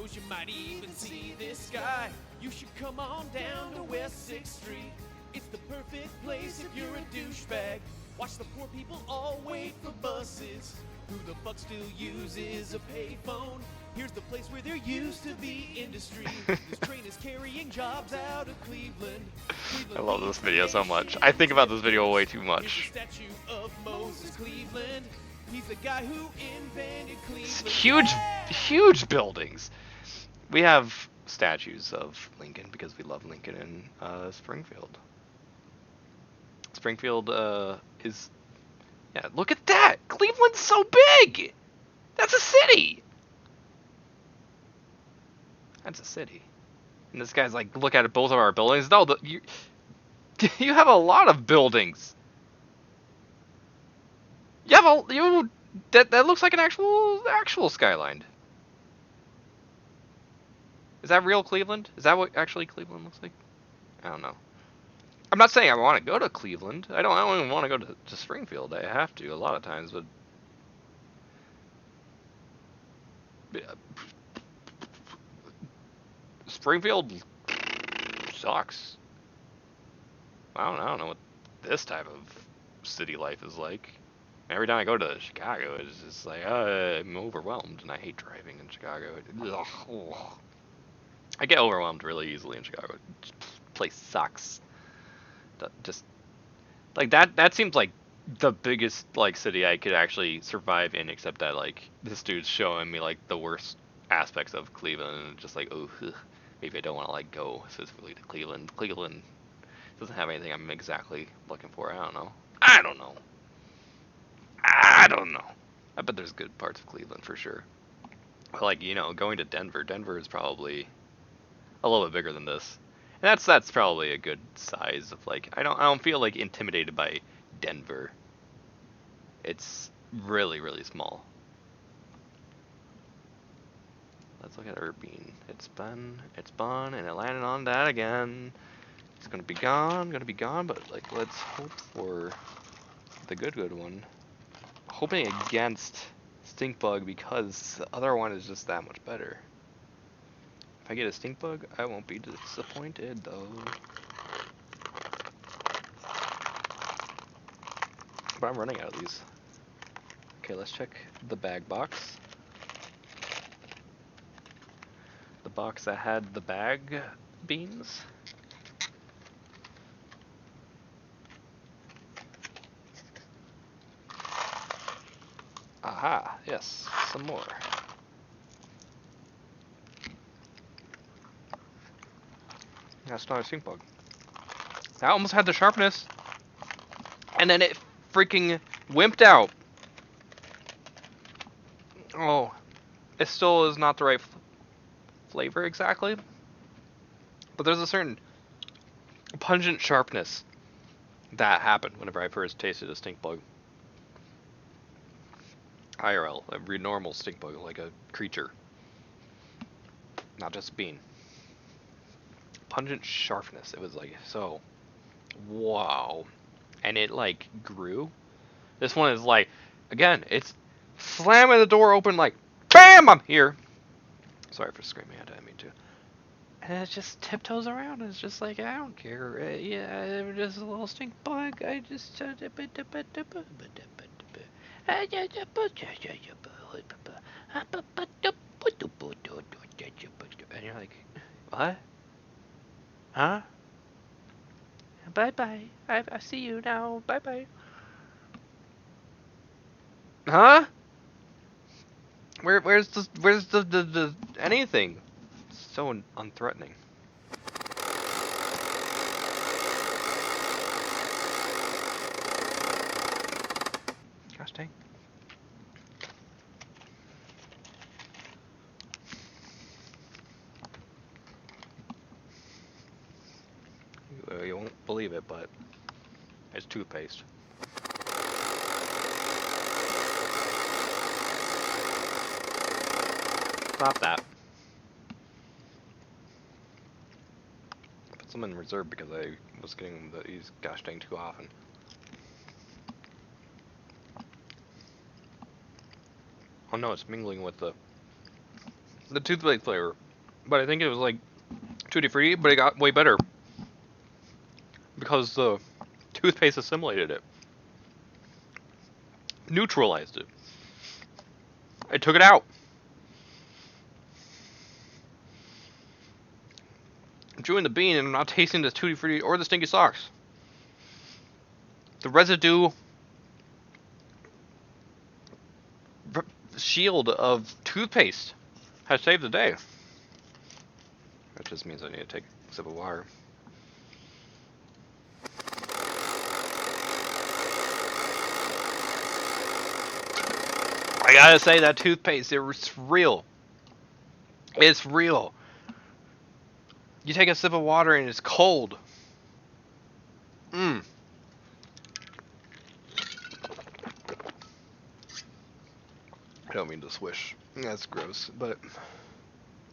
flowers, you might even see this guy. You should come on down to West 6th Street. It's the perfect place if you're a douchebag. Watch the poor people all wait for buses. Who the fuck still uses a payphone? Here's the place where there used to be industry. This train is carrying jobs out of Cleveland. I love this video so much. I think about this video way too much. Here's the statue of Moses Cleveland. He's the guy who invented Cleveland. Huge, huge buildings. We have statues of Lincoln because we love Lincoln in Springfield. Springfield is, yeah, look at that! Cleveland's so big! That's a city! That's a city. And this guy's like, look at both of our buildings. No, you have a lot of buildings. You have that looks like an actual skyline. Is that real Cleveland? Is that what actually Cleveland looks like? I don't know. I'm not saying I want to go to Cleveland. I don't even want to go to Springfield. I have to a lot of times, but Springfield sucks. I don't know what this type of city life is like. Every time I go to Chicago, it's just like I'm overwhelmed, and I hate driving in Chicago. I get overwhelmed really easily in Chicago. This place sucks. Just like that seems like the biggest like city I could actually survive in, except that like this dude's showing me like the worst aspects of Cleveland, and just like, oh, maybe I don't want to like go specifically to Cleveland. Cleveland doesn't have anything I'm exactly looking for. I don't know. I don't know. I bet there's good parts of Cleveland for sure. Like, you know, going to Denver. Denver is probably a little bit bigger than this. And that's probably a good size of like, I don't feel like intimidated by Denver. It's really, really small. Let's look at Urbane. It's spun, and it landed on that again. It's gonna be gone, but like, let's hope for the good one. Hoping against Stinkbug because the other one is just that much better. If I get a Stinkbug, I won't be disappointed though. But I'm running out of these. Okay, let's check the bag box. The box that had the bag beans. Aha, yes, some more. That's not a stink bug. That almost had the sharpness. And then it freaking wimped out. Oh, it still is not the right flavor exactly. But there's a certain pungent sharpness that happened whenever I first tasted a stink bug. IRL, a normal stink bug, like a creature. Not just a bean. Pungent sharpness. It was like, so, wow. And it like grew. This one is like, again, it's slamming the door open like, BAM! I'm here. Sorry for screaming, I didn't mean to. And it just tiptoes around. It's just like, I don't care. Yeah, I'm just a little stink bug. I just. And you're like, what? Huh? Bye bye. I see you now. Bye bye. Huh? Where's the anything? It's so unthreatening. Gosh dang. You won't believe it, but it's toothpaste. Stop that. Put some in reserve because I was getting these gosh dang too often. Oh no, it's mingling with the the toothpaste flavor, but I think it was like tutti frutti, but it got way better because the toothpaste assimilated it, neutralized it. I took it out. I'm chewing the bean and I'm not tasting the tutti frutti or the stinky socks. The residue shield of toothpaste has saved the day. That just means I need to take a sip of water. I gotta say, that toothpaste, it's real. It's real. You take a sip of water and it's cold. Mmm. I don't mean to swish. That's gross, but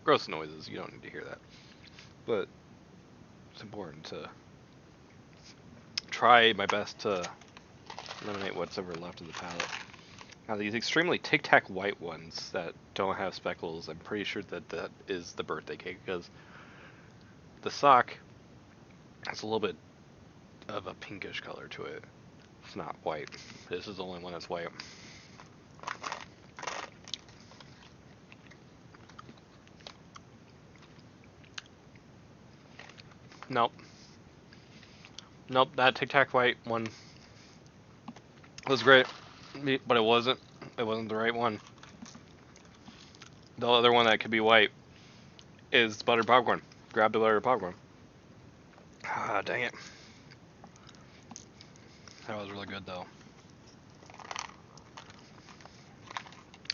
gross noises. You don't need to hear that. But it's important to try my best to eliminate what's ever left of the palate. Now these extremely Tic Tac white ones that don't have speckles, I'm pretty sure that that is the birthday cake because the sock has a little bit of a pinkish color to it. It's not white. This is the only one that's white. Nope. Nope, that Tic Tac white one was great, but it wasn't. It wasn't the right one. The other one that could be white is buttered popcorn. Grab the buttered popcorn. Ah, dang it. That was really good though.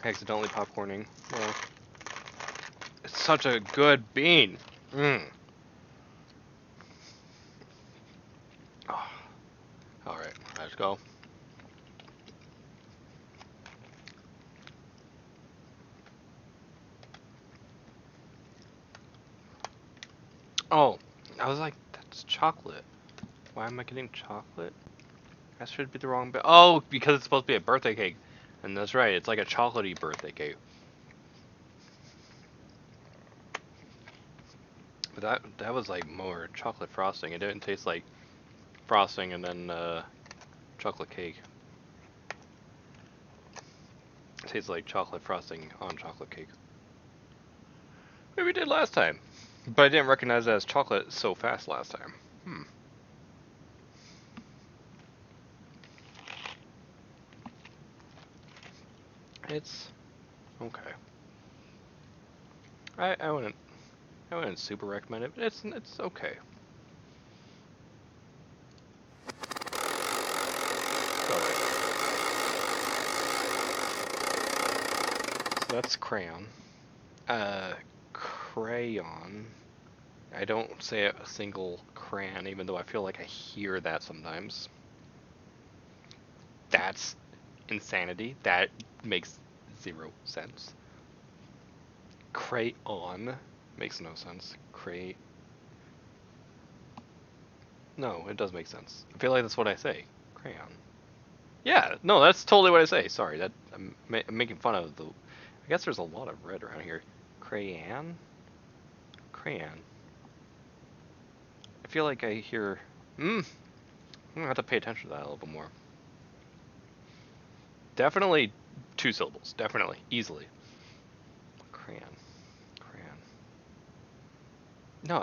Accidentally popcorning. Yeah. It's such a good bean. Mmm. Oh. Alright, let's go. Oh, I was like, that's chocolate. Why am I getting chocolate? That should be the wrong bit. Oh, because it's supposed to be a birthday cake. And that's right, it's like a chocolatey birthday cake. But that was like more chocolate frosting. It didn't taste like frosting and then chocolate cake. It tastes like chocolate frosting on chocolate cake. Maybe we did last time. But I didn't recognize it as chocolate so fast last time. It's okay. I wouldn't super recommend it, but it's okay. Alright. So that's crayon. Crayon. I don't say a single crayon, even though I feel like I hear that sometimes. That's insanity. That makes 0 sense. Crayon makes no sense. No, it does make sense. I feel like that's what I say. Crayon. Yeah, no, that's totally what I say. Sorry, that I'm making fun of the. I guess there's a lot of red around here. Crayon. Crayon. I feel like I hear. I'm gonna have to pay attention to that a little bit more. Definitely 2 syllables. Definitely, easily. Crayon. Crayon. No,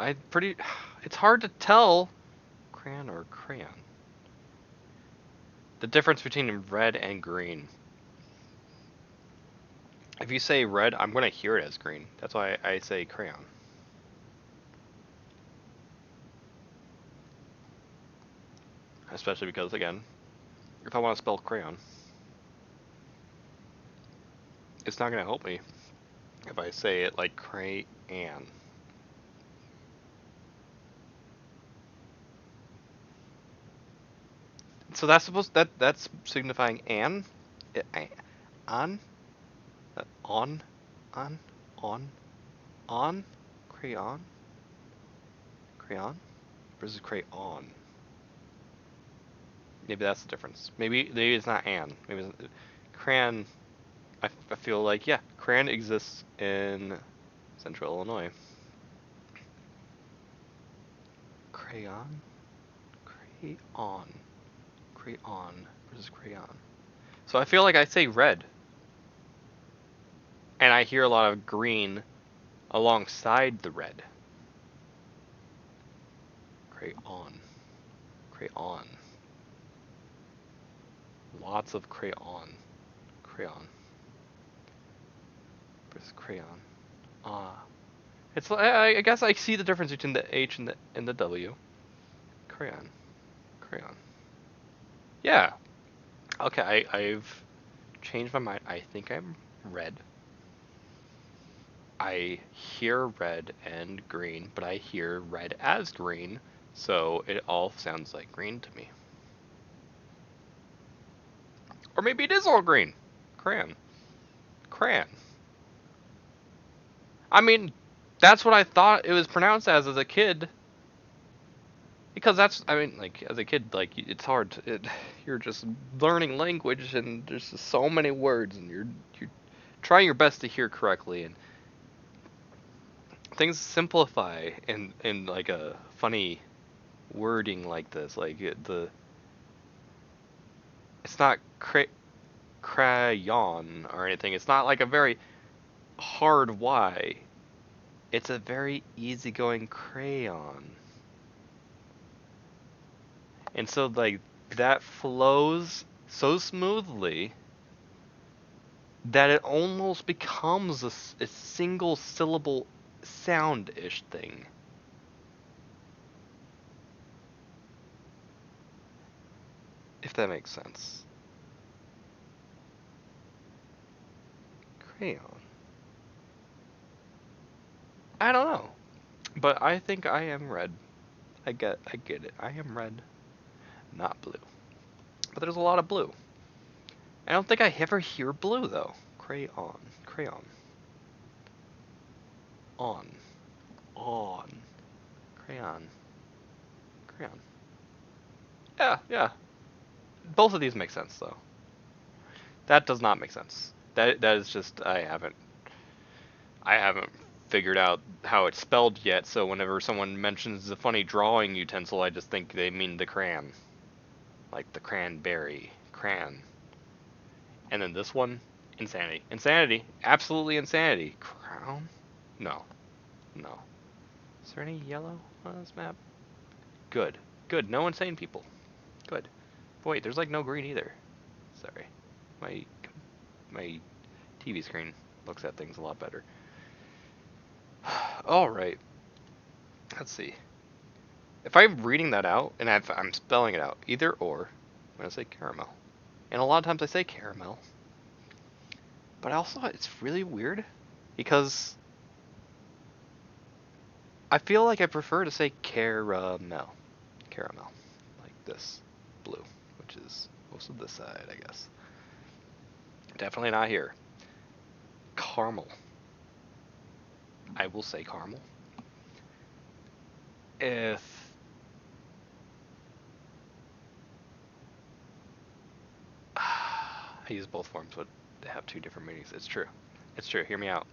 it's hard to tell crayon or crayon. The difference between red and green. If you say red, I'm going to hear it as green. That's why I say crayon. Especially because, again, if I want to spell crayon, it's not going to help me if I say it like crayon. So that's signifying an, on, on, on, crayon, versus crayon. Maybe that's the difference. Maybe it's not an. Maybe crayon. I feel like, yeah, crayon exists in Central Illinois. Crayon? Crayon. Crayon versus crayon. So I feel like I say red. And I hear a lot of green alongside the red. Crayon. Crayon. Lots of crayon. Crayon. Versus crayon. It's I guess I see the difference between the H and the W. Crayon. Crayon. Yeah. Okay, I've changed my mind. I think I'm red. I hear red and green, but I hear red as green, so it all sounds like green to me. Or maybe it is all green. Crayon. Crayon. I mean, that's what I thought it was pronounced as a kid. Because that's, I mean, like, as a kid, like, it's hard to, you're just learning language, and there's just so many words, and you're trying your best to hear correctly, and things simplify in like a funny wording like this. Like, it's not crayon or anything. It's not like a very hard Y. It's a very easygoing crayon. And so, like, that flows so smoothly that it almost becomes a single syllable sound-ish thing. If that makes sense. Crayon. I don't know. But I think I am red. I get it. I am red, not blue. But there's a lot of blue. I don't think I ever hear blue though. Crayon. Crayon. On. Crayon. Crayon. Yeah. Both of these make sense though. That does not make sense. That is just I haven't figured out how it's spelled yet, so whenever someone mentions the funny drawing utensil, I just think they mean the crayon. Like the cranberry. Cran. And then this one, insanity. Insanity. Absolutely insanity. Crown? No. Is there any yellow on this map? Good. No insane people. Good. But wait, there's like no green either. Sorry. My TV screen looks at things a lot better. Alright. Let's see. If I'm reading that out, and I'm spelling it out, either or, I'm going to say caramel. And a lot of times I say caramel. But also, it's really weird, because I feel like I prefer to say caramel. Caramel. Like this. Blue. Which is most of this side, I guess. Definitely not here. Caramel. I will say caramel. If I use both forms, but they have two different meanings. It's true. Hear me out.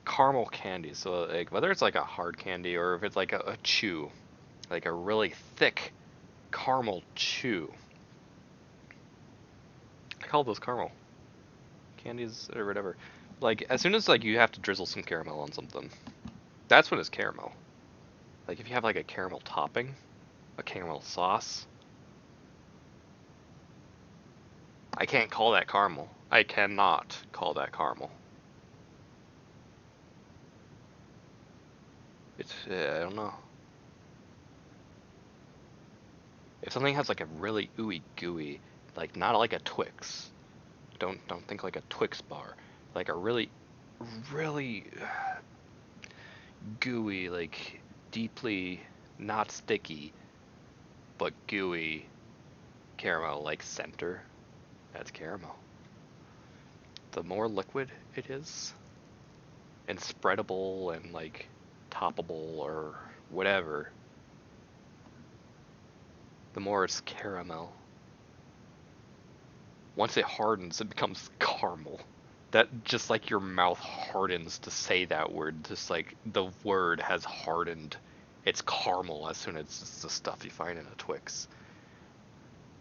Caramel candy. So like whether it's like a hard candy or if it's like a chew, like a really thick caramel chew. I call those caramel candies or whatever. Like as soon as like you have to drizzle some caramel on something, that's when it's caramel. Like if you have like a caramel topping, a caramel sauce, I can't call that caramel. I cannot call that caramel. It's I don't know. If something has like a really ooey gooey, like not like a Twix. Don't think like a Twix bar. Like a really gooey, like deeply not sticky, but gooey caramel like center. That's caramel. The more liquid it is, and spreadable and like toppable or whatever, the more it's caramel. Once it hardens, it becomes caramel. That just like your mouth hardens to say that word, just like the word has hardened. It's caramel as soon as it's the stuff you find in a Twix.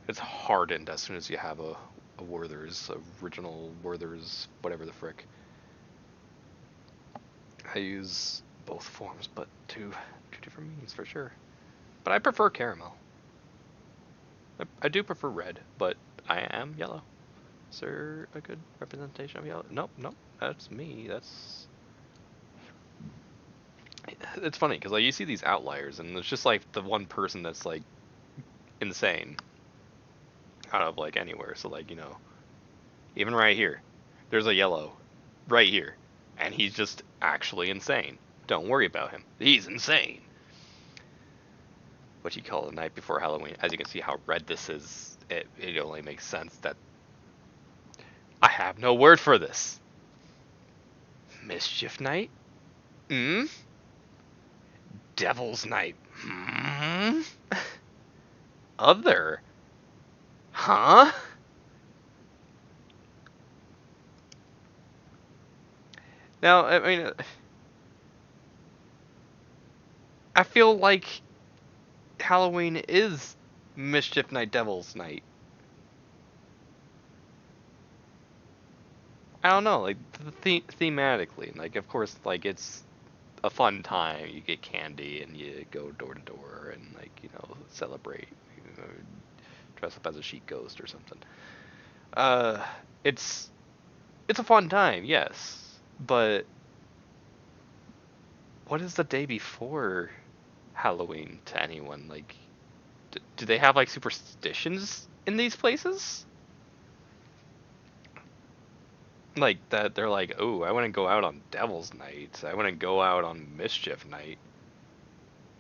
It's hardened as soon as you have a Werther's, original Werther's, whatever the frick. I use both forms, but two different meanings for sure. But I prefer caramel. I do prefer red, but I am yellow. Is there a good representation of yellow? Nope, nope. That's me. That's. It's funny because like you see these outliers, and it's just like the one person that's like insane out of like anywhere. So like even right here, there's a yellow, right here, and he's just actually insane. Don't worry about him. He's insane. What you call the night before Halloween. As you can see how red this is, it only makes sense that I have no word for this. Mischief night? Hmm? Devil's night? Hmm? Other? Huh? Now, I mean, I feel like Halloween is Mischief Night, Devil's Night. I don't know, like thematically, like of course, like it's a fun time. You get candy and you go door to door and like celebrate, dress up as a sheet ghost or something. Uh, it's it's a fun time, yes, but what is the day before Halloween to anyone? Like, do they have like superstitions in these places? Like that they're like, oh, I wouldn't go out on Devil's Night. I wouldn't go out on Mischief Night.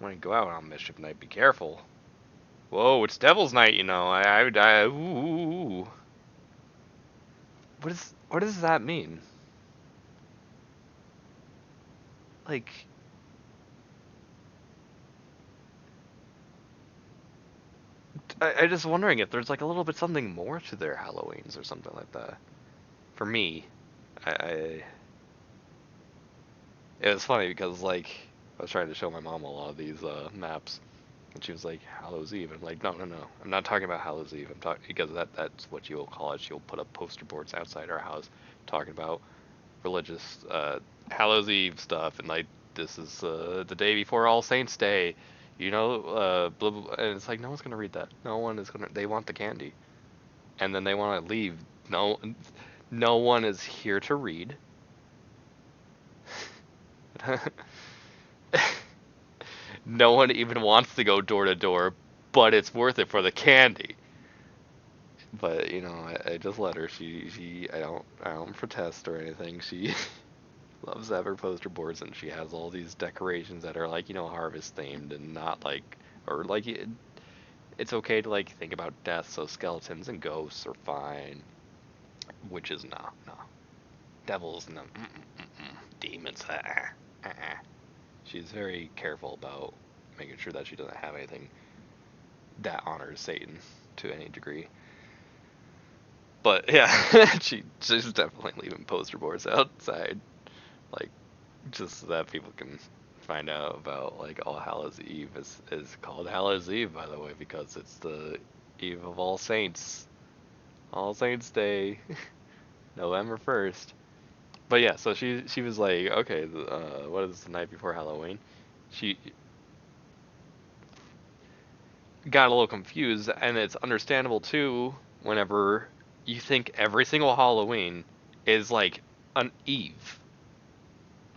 I wouldn't go out on Mischief Night. Be careful. Whoa, it's Devil's Night, ooh. What does that mean? Like, I just wondering if there's like a little bit something more to their Halloweens or something like that. For me, I it was funny because like I was trying to show my mom a lot of these maps, and she was like Hallows Eve. I'm like, no, no, no, I'm not talking about Hallows Eve. I'm talking because that's what you'll call it. She'll put up poster boards outside our house talking about religious Hallows Eve stuff, and like this is the day before All Saints Day. Blah, blah, blah. And it's like no one's gonna read that. No one is gonna. They want the candy, and then they want to leave. No one is here to read. No one even wants to go door to door, but it's worth it for the candy. But I just let her. I don't protest or anything. She loves to have her poster boards, and she has all these decorations that are like harvest themed and not like or like it's okay to like think about death. So skeletons and ghosts are fine. Witches, no, no. Devils, no. Demons, She's very careful about making sure that she doesn't have anything that honors Satan to any degree. But yeah, she's definitely leaving poster boards outside, like just so that people can find out about like All Hallows Eve is called Hallows Eve, by the way, because it's the eve of All Saints, All Saints Day, November 1st. But yeah, so she was like, okay, what is the night before Halloween? She got a little confused, and it's understandable too whenever you think every single Halloween is like an eve,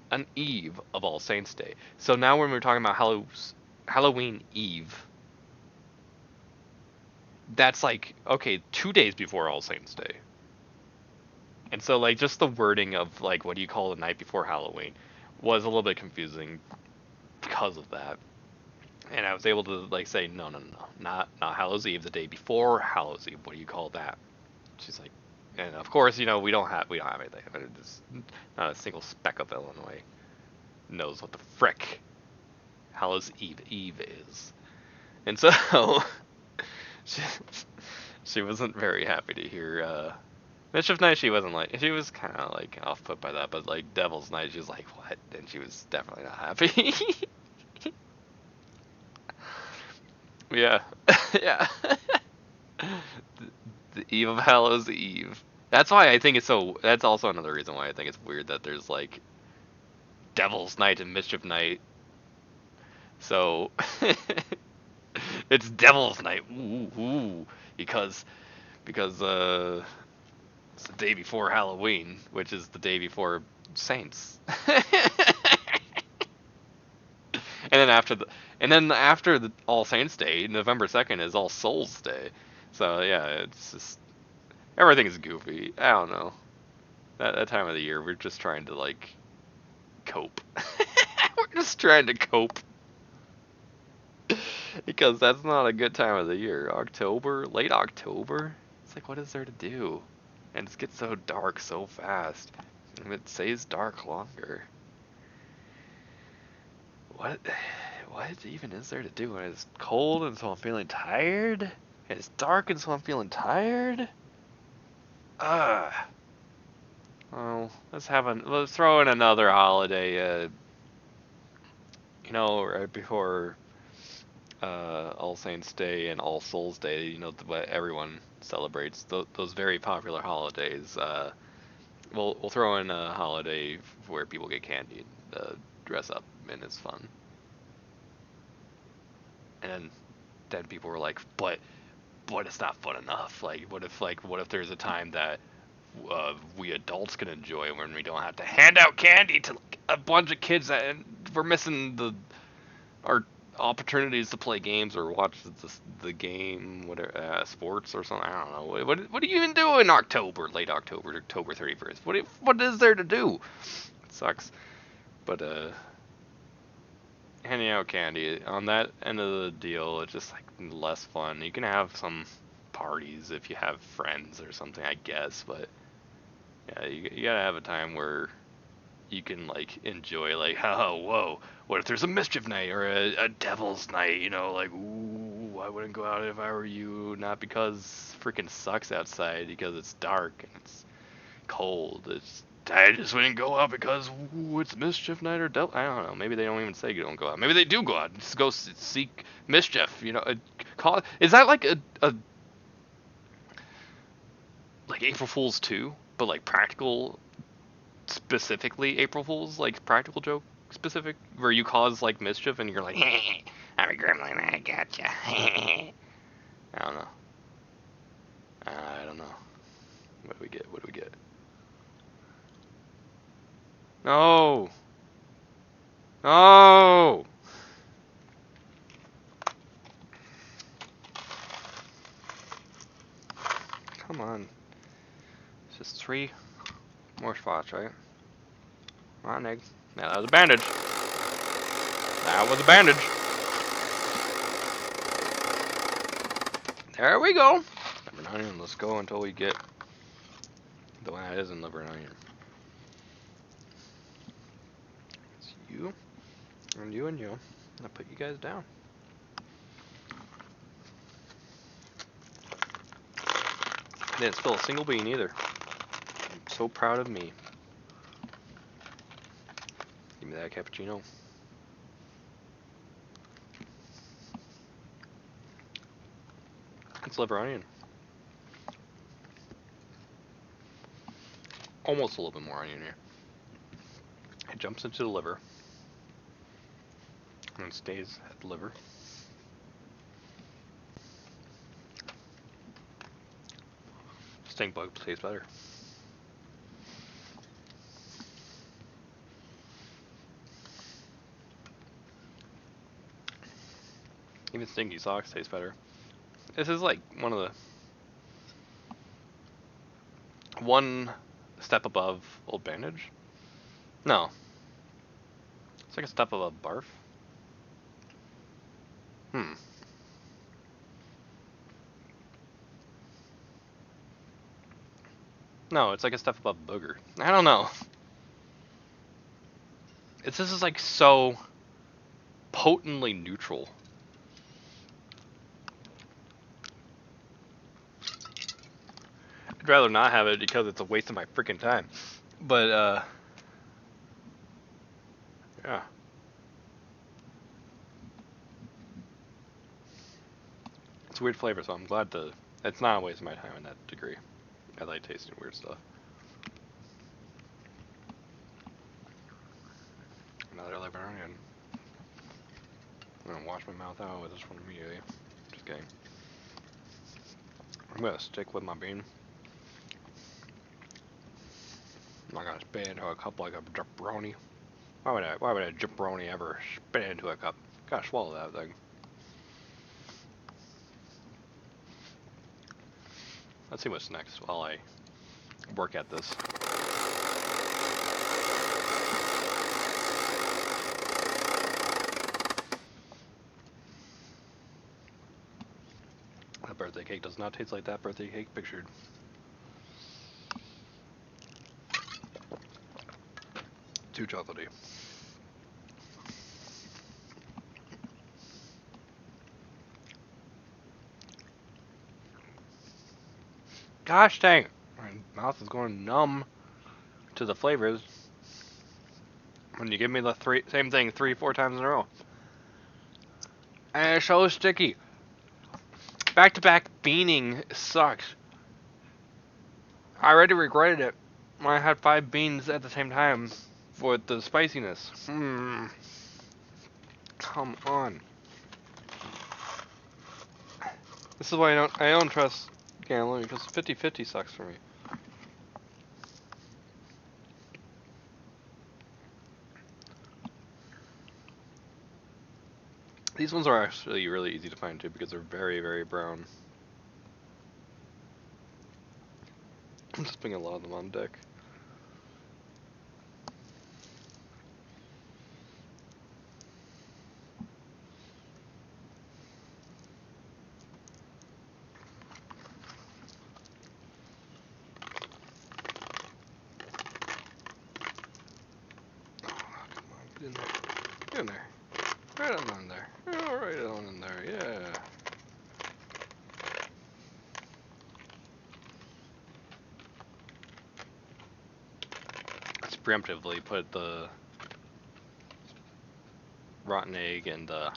an eve of All Saints Day. So now when we're talking about Halloween Eve, that's like okay, 2 days before All Saints Day. And so like just the wording of like what do you call the night before Halloween was a little bit confusing because of that. And I was able to like say no, no, no, no, not Hallows Eve, the day before Hallows Eve. What do you call that? She's like, and of course we don't have anything. There's not a single speck of Illinois knows what the frick Hallows Eve is. And so she, she wasn't very happy to hear Mischief Night, she wasn't like, she was kind of like off put by that, but like Devil's Night, she was like, what? And she was definitely not happy. Yeah, yeah. The Eve of Hallows Eve. That's why I think it's so. That's also another reason why I think it's weird that there's like Devil's Night and Mischief Night. So it's Devil's Night, ooh, ooh, because it's the day before Halloween, which is the day before Saints. And then after the All Saints Day, November 2nd is All Souls Day. So yeah, it's just everything is goofy. I don't know. That time of the year, we're just trying to like cope. We're just trying to cope because that's not a good time of the year. October, late October. It's like, what is there to do? And it gets so dark so fast. And it stays dark longer. What? What even is there to do when it's cold and so I'm feeling tired? And it's dark and so I'm feeling tired? Ah. Oh, let's throw in another holiday. Right before All Saints Day and All Souls Day. What everyone celebrates. Those very popular holidays. We'll throw in a holiday where people get candy and dress up, and it's fun. And then people were like, but it's not fun enough. What if there's a time that we adults can enjoy when we don't have to hand out candy to like, a bunch of kids and we're missing our opportunities to play games or watch the game, whatever, sports or something. I don't know. What do you even do in October, late October, October 31st? What is there to do? It sucks. But handing out candy on that end of the deal, it's just like less fun. You can have some parties if you have friends or something, I guess, but yeah, you gotta have a time where you can like enjoy like, oh, whoa, what if there's a mischief night or a devil's night, like, ooh, I wouldn't go out if I were you, not because freaking sucks outside, because it's dark and it's cold. I just wouldn't go out because ooh, it's mischief night or devil. I don't know. Maybe they don't even say you don't go out. Maybe they do go out. Just go seek mischief. Is that like a like April Fool's 2, but like practical, specifically April Fool's, like practical joke specific, where you cause like mischief and you're like, I'm a gremlin, I gotcha. I don't know. I don't know. What do we get? What do we get? No. No. Come on. It's just 3 more spots, right? Come on, egg. Yeah, that was a bandage. That was a bandage. There we go. Liver and onion. Let's go until we get the one that isn't liver and onion. It's you, and you, and you. I'll put you guys down. Didn't spill a single bean either. I'm so proud of me. Give me that cappuccino. It's liver onion. Almost a little bit more onion here. It jumps into the liver and stays at the liver. Stink bug tastes better. Even stinky socks taste better. This is like one step above Old Bandage. No. It's like a step above Barf. No, it's like a step above Booger. I don't know. This is like so potently neutral. rather not have it because it's a waste of my freaking time. But yeah. It's a weird flavor, so I'm glad to. It's not a waste of my time in that degree. I like tasting weird stuff. Another librarian. I'm gonna wash my mouth out with this one immediately. Just kidding. I'm gonna stick with my bean. I'm not gonna spit into a cup like a jabroni. Why would a jabroni ever spit into a cup? Gotta swallow that thing. Let's see what's next while I work at this. That birthday cake does not taste like that birthday cake pictured. Too chocolatey. Gosh dang it. My mouth is going numb to the flavors when you give me the same thing 3-4 times in a row. And it's so sticky. Back-to-back beaning sucks. I already regretted it when I had 5 beans at the same time for the spiciness. Come on. This is why I don't trust gambling, because 50-50 sucks for me. These ones are actually really easy to find too because they're very, very brown. I'm just putting a lot of them on deck. Oh, come on, get in there. Get in there. Right on in there. Oh, right on in there, yeah. Let's preemptively put the rotten egg and the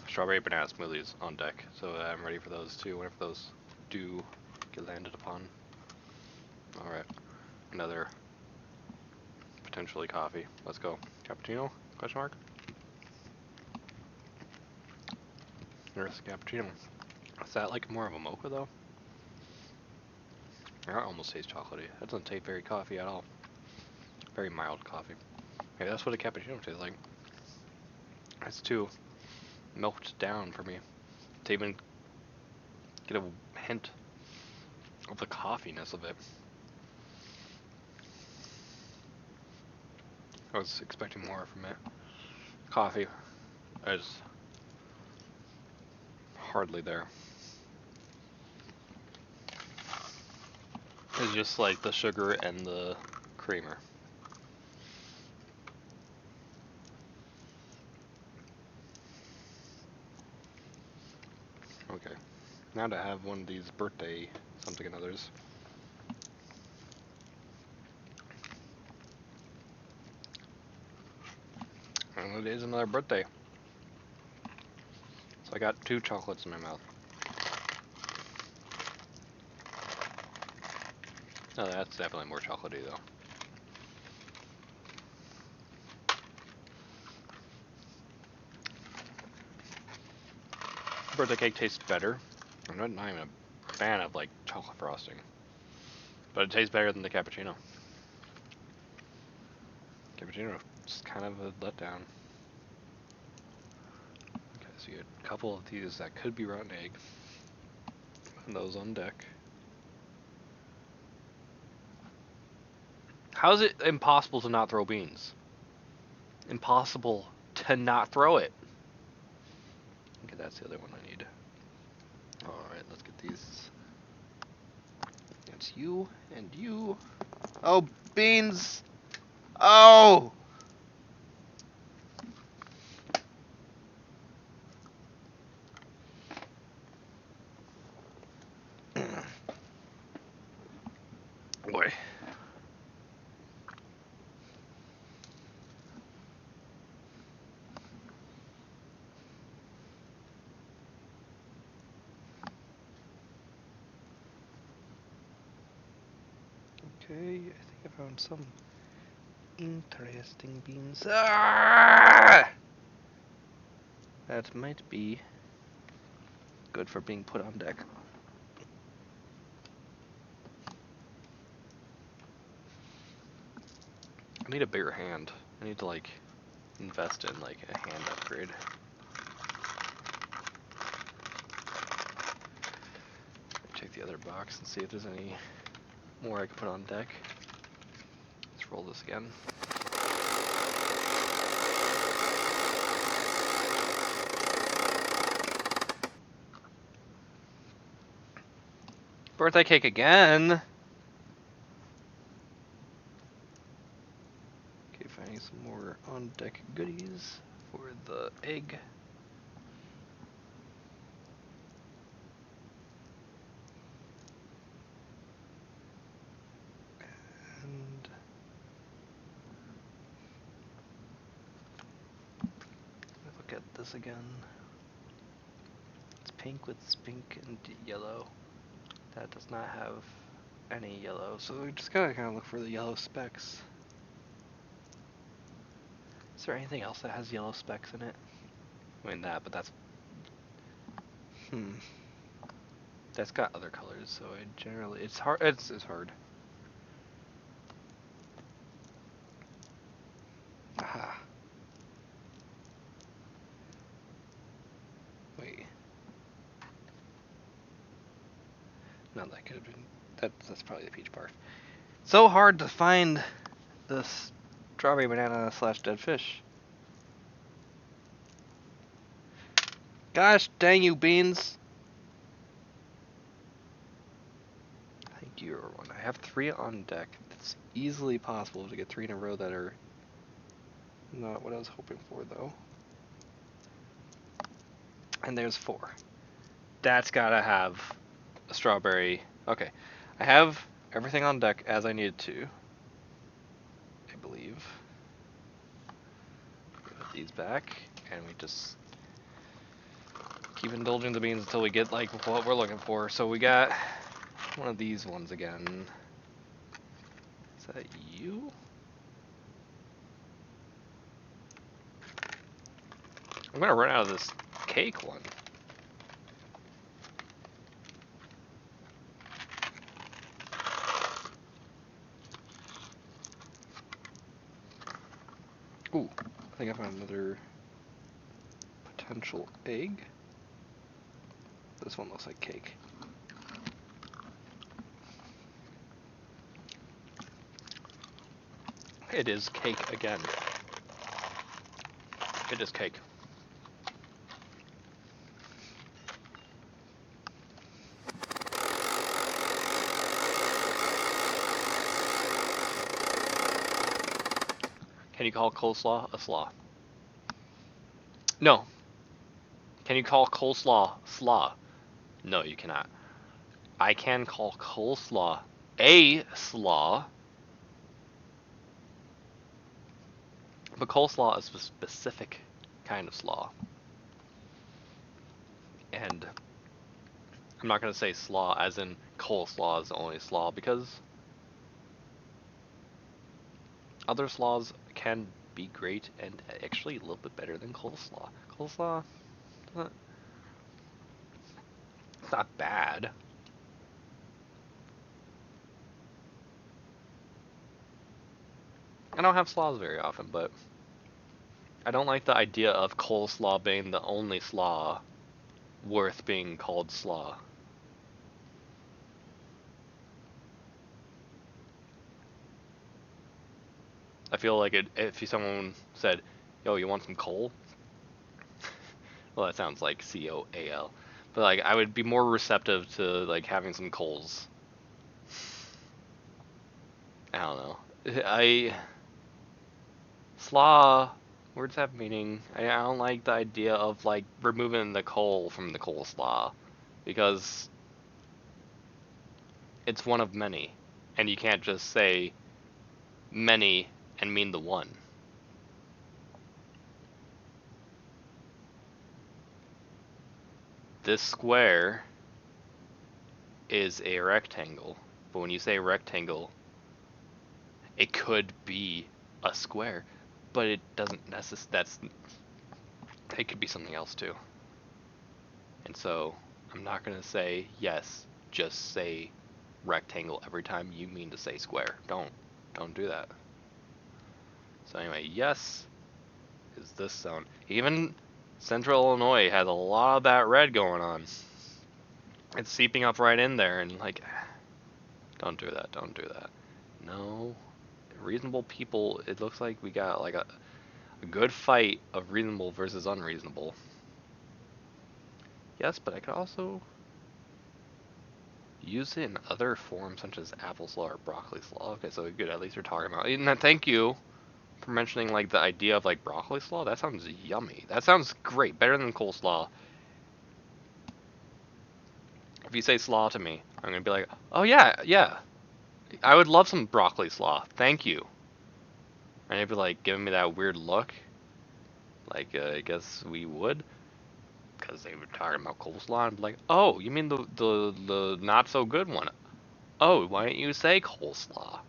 strawberry banana smoothies on deck, so I'm ready for those too whenever those do get landed upon. Alright, another potentially coffee. Let's go. Cappuccino? Question mark? There's the cappuccino. Is that like more of a mocha though? That almost tastes chocolatey. That doesn't taste very coffee at all. Very mild coffee. Okay, that's what a cappuccino tastes like. It's too milked down for me to even get a hint of the coffeeness of it. I was expecting more from it. Coffee is hardly there. It's just like the sugar and the creamer. Okay, now to have one of these birthday something and others. And it is another birthday. So I got 2 chocolates in my mouth. Oh, that's definitely more chocolatey though. Birthday cake tastes better. I'm not even a fan of like chocolate frosting, but it tastes better than the cappuccino. Cappuccino is kind of a letdown. Okay, so you get a couple of these that could be rotten egg. And those on deck. How is it impossible to not throw beans? Impossible to not throw it. Okay, that's the other one I need. Alright, let's get these. It's you and you. Oh, beans! Oh! found some interesting beans. Ah! That might be good for being put on deck. I need a bigger hand. I need to like invest in like a hand upgrade. Check the other box and see if there's any more I can put on deck. Let's roll this again. Birthday cake again! Okay, finding some more on deck goodies for the egg. And look at this again. It's pink with pink and yellow. That does not have any yellow, so we just gotta kind of look for the yellow specks. Is there anything else that has yellow specks in it? I mean that, but that's... That's got other colors, so I generally... It's hard. It's hard. Aha. Wait. No, that could have been... That's probably the peach barf. So hard to find this strawberry banana / dead fish. Gosh dang you, beans! I think you're one. I have 3 on deck. It's easily possible to get 3 in a row that are not what I was hoping for, though. And there's 4. That's gotta have a strawberry. Okay. I have everything on deck as I needed to, I believe. Put these back, and we just keep indulging the beans until we get like what we're looking for. So we got one of these ones again. Is that you? I'm gonna run out of this cake one. Ooh, I think I found another potential egg. This one looks like cake. It is cake again. It is cake. Can you call coleslaw a slaw? No. Can you call coleslaw slaw? No, you cannot. I can call coleslaw a slaw. But coleslaw is a specific kind of slaw. And I'm not going to say slaw as in coleslaw is the only slaw, because other slaws can be great and actually a little bit better than coleslaw. Coleslaw, it's not bad. I don't have slaws very often, but I don't like the idea of coleslaw being the only slaw worth being called slaw. I feel like if someone said, "Yo, you want some coal?" Well, that sounds like COAL, but like I would be more receptive to like having some coals. I don't know. Slaw words have meaning. I don't like the idea of like removing the coal from the coleslaw, because it's one of many, and you can't just say many and mean the one. This square is a rectangle, but when you say rectangle, it could be a square, but it doesn't it could be something else too. And so I'm not gonna say yes, just say rectangle every time you mean to say square. Don't do that. So anyway, yes is this zone. Even Central Illinois has a lot of that red going on. It's seeping up right in there, and like, don't do that, don't do that. No, reasonable people, it looks like we got like a good fight of reasonable versus unreasonable. Yes, but I could also use it in other forms such as apple slaw or broccoli slaw. Okay, so good, at least we're talking about it. And thank you for mentioning like the idea of like broccoli slaw. That sounds yummy. That sounds great, better than coleslaw. If you say slaw to me, I'm gonna be like, oh yeah, yeah, I would love some broccoli slaw. Thank you. And you'd be like giving me that weird look. Like, I guess we would, because they were talking about coleslaw. And be like, oh, you mean the not so good one? Oh, why didn't you say coleslaw?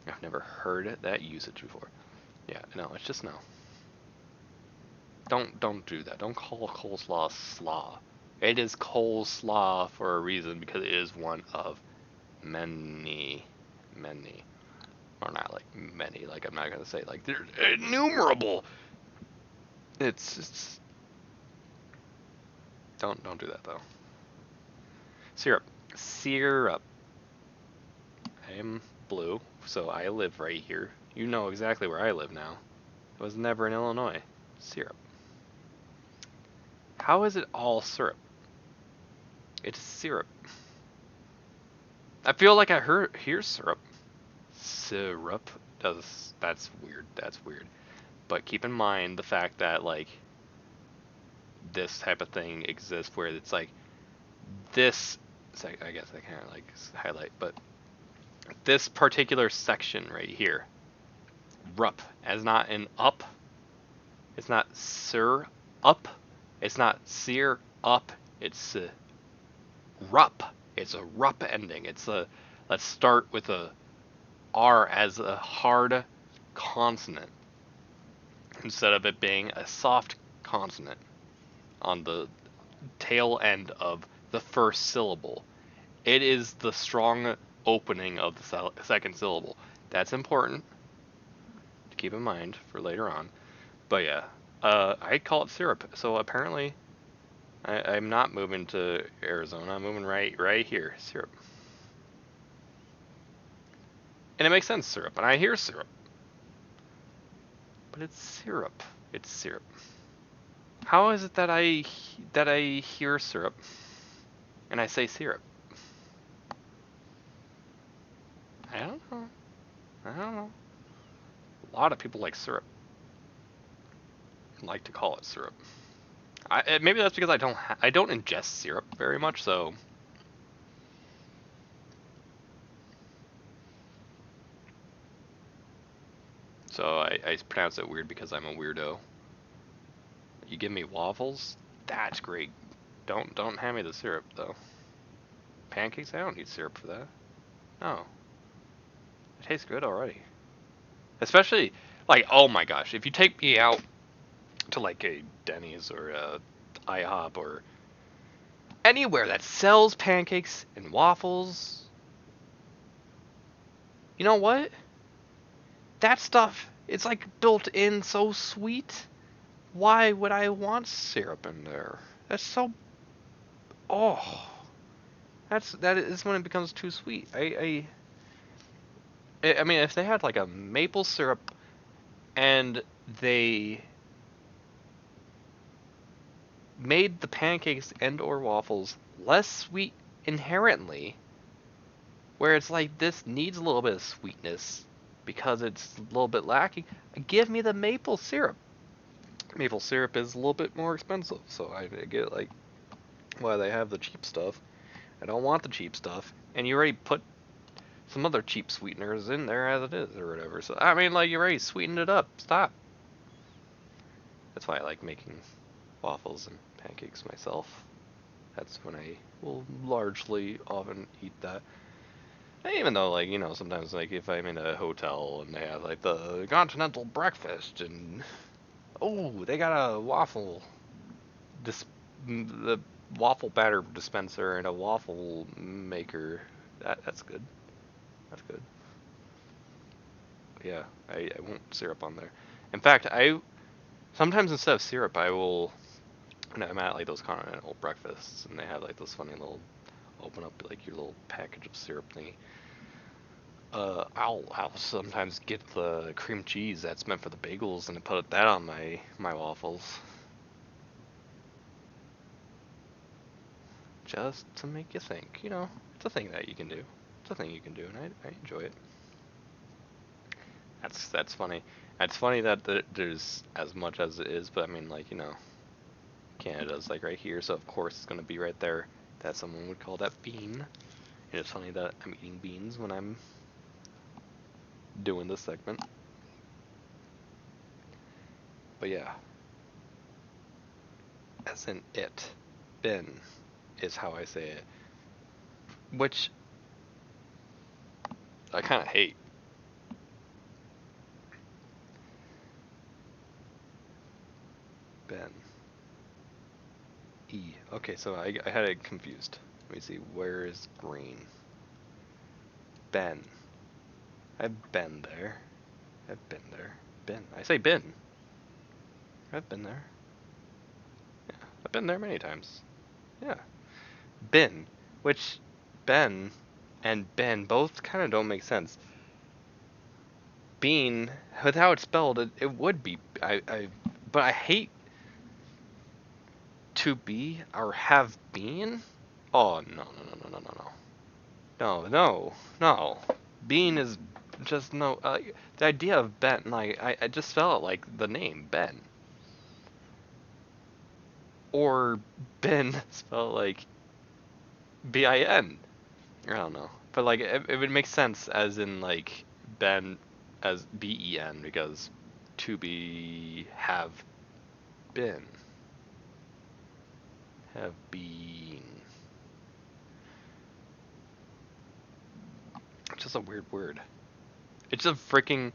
I've never heard that usage before. Yeah, no, it's just no. Don't do that. Don't call coleslaw slaw. It is coleslaw for a reason, because it is one of many, or not like many. Like, I'm not gonna say like they're innumerable. It's don't do that though. Syrup. I am blue, so I live right here. You know exactly where I live now. I was never in Illinois. Syrup. How is it all syrup? It's syrup. I feel like I hear syrup. Syrup. That's weird. That's weird. But keep in mind the fact that like this type of thing exists where it's like this. I guess I can't like highlight, but this particular section right here, rup, as not an up. It's not sir up. It's not sear up. It's rup. It's a rup ending. It's a, let's start with a R as a hard consonant instead of it being a soft consonant on the tail end of the first syllable. It is the strong opening of the second syllable. That's important to keep in mind for later on. But yeah, I call it syrup. So apparently, I'm not moving to Arizona. I'm moving right here. Syrup. And it makes sense, syrup. And I hear syrup. But it's syrup. It's syrup. How is it that I hear syrup and I say syrup? I don't know. I don't know. A lot of people like syrup. Like to call it syrup. Maybe that's because I don't ingest syrup very much, so I pronounce it weird because I'm a weirdo. You give me waffles, that's great. Don't hand me the syrup though. Pancakes, I don't need syrup for that. No, it tastes good already. Especially like, oh my gosh, if you take me out to like a Denny's or a IHOP or anywhere that sells pancakes and waffles, you know what? That stuff, it's like built in so sweet. Why would I want syrup in there? That's so, oh, that is when it becomes too sweet. I mean, if they had like a maple syrup and they made the pancakes and or waffles less sweet inherently, where it's like this needs a little bit of sweetness because it's a little bit lacking, give me the maple syrup. Maple syrup is a little bit more expensive, so I get like why they have the cheap stuff. I don't want the cheap stuff, and you already put some other cheap sweeteners in there as it is or whatever. So I mean, like, you already sweetened it up. Stop. That's why I like making waffles and pancakes myself. That's when I will largely often eat that. Even though, like, you know, sometimes, like, if I'm in a hotel and they have, like, the continental breakfast and, oh, they got a waffle, the waffle batter dispenser and a waffle maker. That's good. That's good. But yeah, I won't syrup on there. In fact, sometimes instead of syrup, I will, when I'm at, like, those continental breakfasts and they have, like, those funny little, open up, like, your little package of syrup thingy. I'll sometimes get the cream cheese that's meant for the bagels and put that on my waffles, just to make you think. You know, it's a thing that you can do. It's a thing you can do, and I enjoy it. That's funny. It's funny that there's as much as it is, but I mean, like, you know, Canada's like right here, so of course it's gonna be right there. That someone would call that bean. And it's funny that I'm eating beans when I'm doing this segment. But yeah, as in it, bin is how I say it, which I kind of hate. Ben. E. Okay, so I had it confused. Let me see. Where is green? Ben. I've been there. I've been there. Been. I say been. I've been there. Yeah, I've been there many times. Yeah. Bin. Which Ben and Ben both kind of don't make sense. Bean, with how it's spelled, it would be. But I hate to be or have been. Oh, no, no, no, no, no, no, no. No, no, no. Bean is just no. The idea of Ben, like, I just felt like the name Ben. Or Ben spelled like B-I-N. I don't know. But, like, it would make sense as in, like, Ben as B-E-N because to be, have been. Have been. It's just a weird word. It's a freaking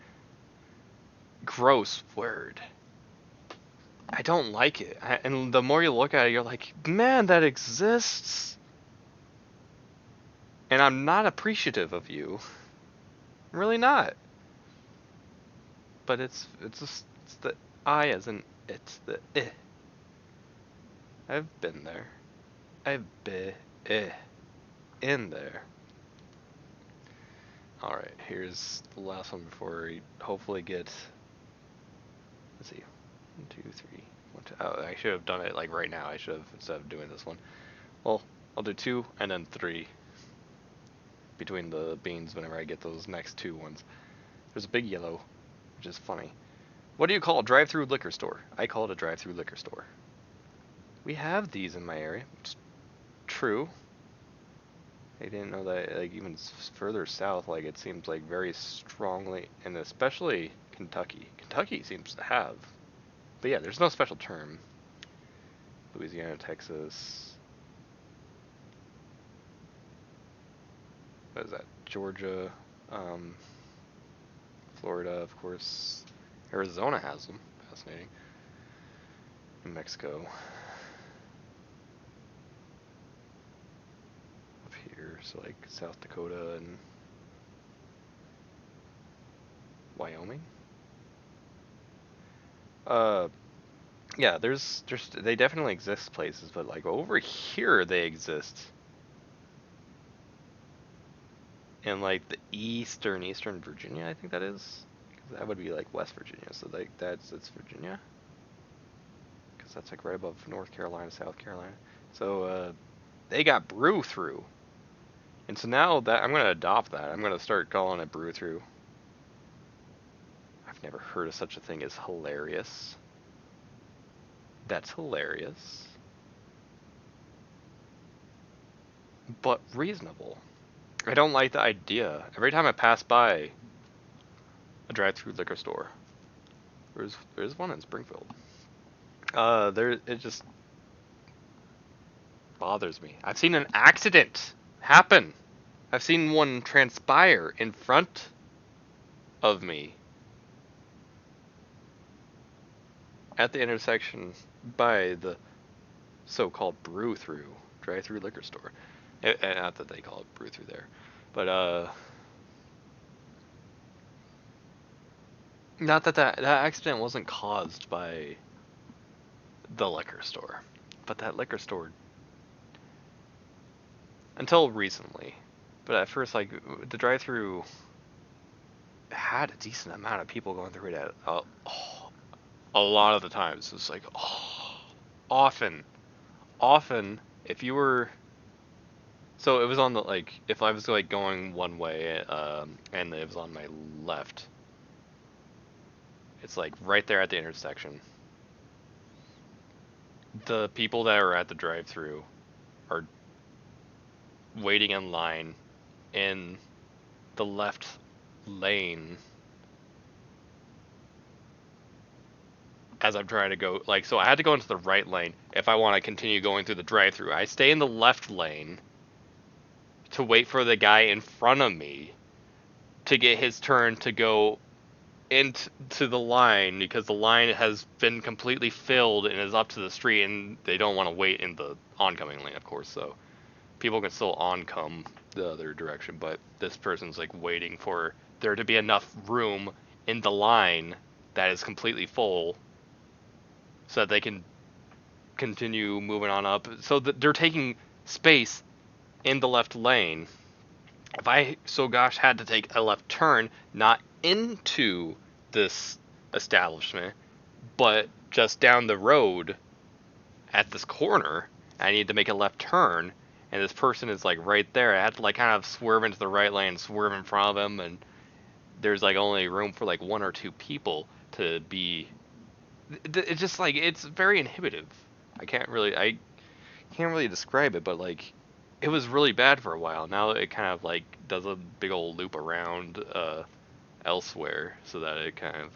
gross word. I don't like it. And the more you look at it, you're like, man, that exists. And I'm not appreciative of you. I'm really not. But it's the I as in it's the I. I've been there. I've been in there. Alright, here's the last one before we hopefully get, let's see, 1, 2, 3, 1, 2, oh, I should have done it like right now. I should have, instead of doing this one. Well, I'll do 2 and then 3 between the beans whenever I get those next 2 ones. There's a big yellow, which is funny. What do you call a drive-through liquor store? I call it a drive-through liquor store. We have these in my area. It's true. I didn't know that, like, even further south, like, it seems like very strongly, and especially Kentucky. Kentucky seems to have. But yeah, there's no special term. Louisiana, Texas. What is that? Georgia. Florida, of course. Arizona has them. Fascinating. New Mexico. Up here, so like South Dakota and Wyoming. Yeah, they definitely exist places, but like over here they exist. In like the eastern Virginia, I think that is. That would be like West Virginia, so like it's Virginia. Because that's like right above North Carolina, South Carolina. So they got brew through. And so now that I'm gonna adopt that, I'm gonna start calling it brew through. I've never heard of such a thing as hilarious. That's hilarious. But reasonable. I don't like the idea. Every time I pass by a drive-through liquor store, there's one in Springfield. It just bothers me. I've seen an accident happen I've seen one transpire in front of me at the intersection by the so-called brew-through, drive-through liquor store. Not that they call it brew-through there, but not that accident wasn't caused by the liquor store, but that liquor store until recently. But at first, like the drive-through had a decent amount of people going through it at a lot of the times. It's like often if you were so it was on the like if I was like going one way and it was on my left, it's like right there at the intersection. The people that are at the drive-through are waiting in line in the left lane as I'm trying to go, like, so I had to go into the right lane if I want to continue going through the drive-through. I stay in the left lane to wait for the guy in front of me to get his turn to go into the line because the line has been completely filled and is up to the street, and they don't want to wait in the oncoming lane, of course, so people can still oncome the other direction, but this person's like waiting for there to be enough room in the line that is completely full so that they can continue moving on up. So they're taking space in the left lane. If I so gosh had to take a left turn, not into this establishment, but just down the road at this corner, I need to make a left turn, and this person is like right there. I had to like kind of swerve into the right lane, swerve in front of him, and there's like only room for like one or two people to be. It's just like it's very inhibitive. I can't really describe it, but like it was really bad for a while. Now it kind of like does a big old loop around elsewhere, so that it kind of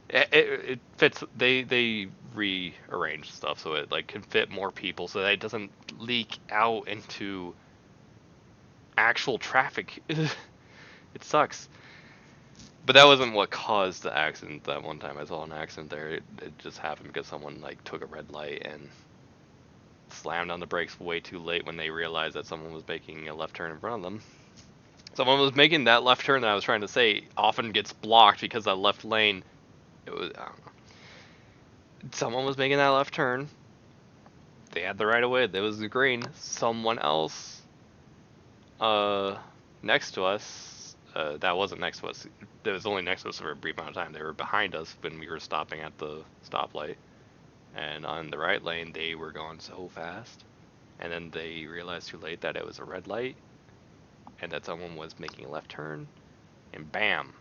it fits. They rearrange stuff so it like can fit more people, so that it doesn't leak out into actual traffic. It sucks. But that wasn't what caused the accident. That one time I saw an accident there. It just happened because someone like took a red light and slammed on the brakes way too late when they realized that someone was making a left turn in front of them. Someone was making that left turn that I was trying to say often gets blocked because that left lane. It was I don't know. Someone was making that left turn. They had the right of way. There was the green. Someone else, next to us, that wasn't next to us. That was only next to us for a brief amount of time. They were behind us when we were stopping at the stoplight. And on the right lane, they were going so fast. And then they realized too late that it was a red light and that someone was making a left turn. And bam.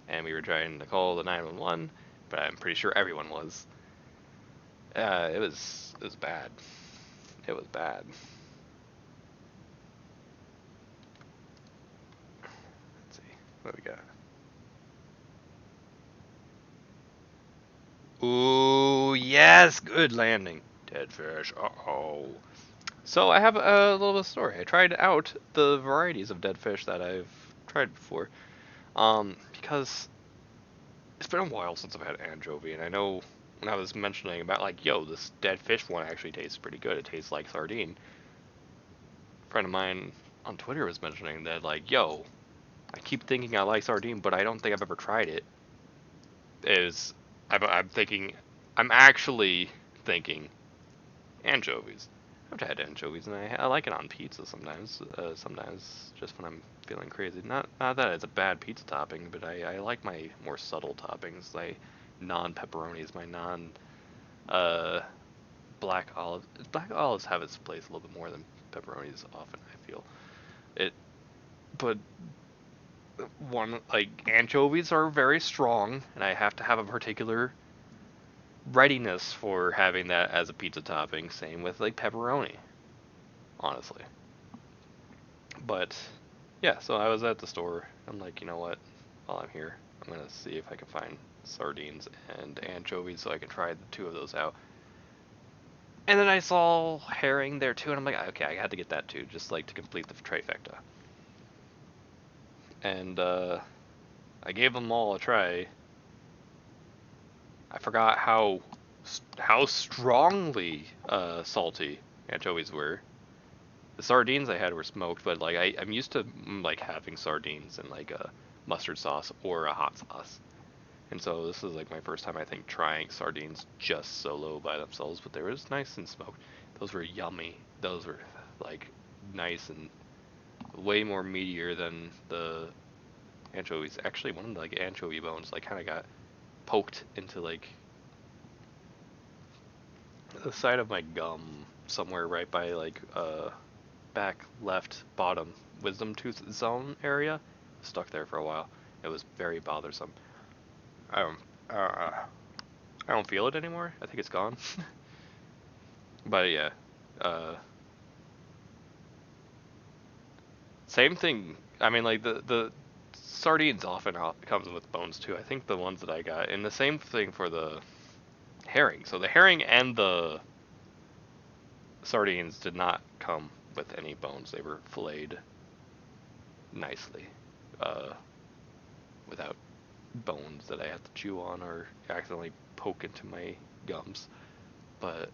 And we were trying to call the 911, but I'm pretty sure everyone was. It was bad. It was bad. Let's see. What do we got? Ooh, yes, good landing. Dead fish. Uh-oh. So I have a little bit of story. I tried out the varieties of dead fish that I've tried before. Because it's been a while since I've had anchovy, and I know when I was mentioning about like, yo, this dead fish one actually tastes pretty good. It tastes like sardine. A friend of mine on Twitter was mentioning that like, yo, I keep thinking I like sardine, but I don't think I've ever tried it. I'm thinking, I'm actually thinking anchovies. I've had anchovies, and I like it on pizza sometimes. Sometimes just when I'm feeling crazy. Not that it's a bad pizza topping, but I like my more subtle toppings. Like non-pepperonis, my non black olives. Black olives have its place a little bit more than pepperonis often, I feel. It, but one like anchovies are very strong, and I have to have a particular readiness for having that as a pizza topping. Same with like pepperoni, honestly. But yeah, so I was at the store. I'm like, you know what? While I'm here, I'm gonna see if I can find sardines and anchovies so I can try the two of those out. And then I saw herring there too, and I'm like, okay, I had to get that too, just like to complete the trifecta. And I gave them all a try. I forgot how strongly salty anchovies were. The sardines I had were smoked, but like I'm used to like having sardines in like a mustard sauce or a hot sauce. And so this is like my first time I think trying sardines just solo by themselves, but they were just nice and smoked. Those were yummy. Those were like nice and way more meatier than the anchovies. Actually, one of the like anchovy bones like kind of got poked into like the side of my gum somewhere right by like back left bottom wisdom tooth zone area. Stuck there for a while. It was very bothersome. I don't I don't feel it anymore. I think it's gone. But yeah, uh, same thing. I mean, like the sardines often comes with bones too. I think the ones that I got, and the same thing for the herring. So the herring and the sardines did not come with any bones. They were filleted nicely, uh, without bones that I had to chew on or accidentally poke into my gums. But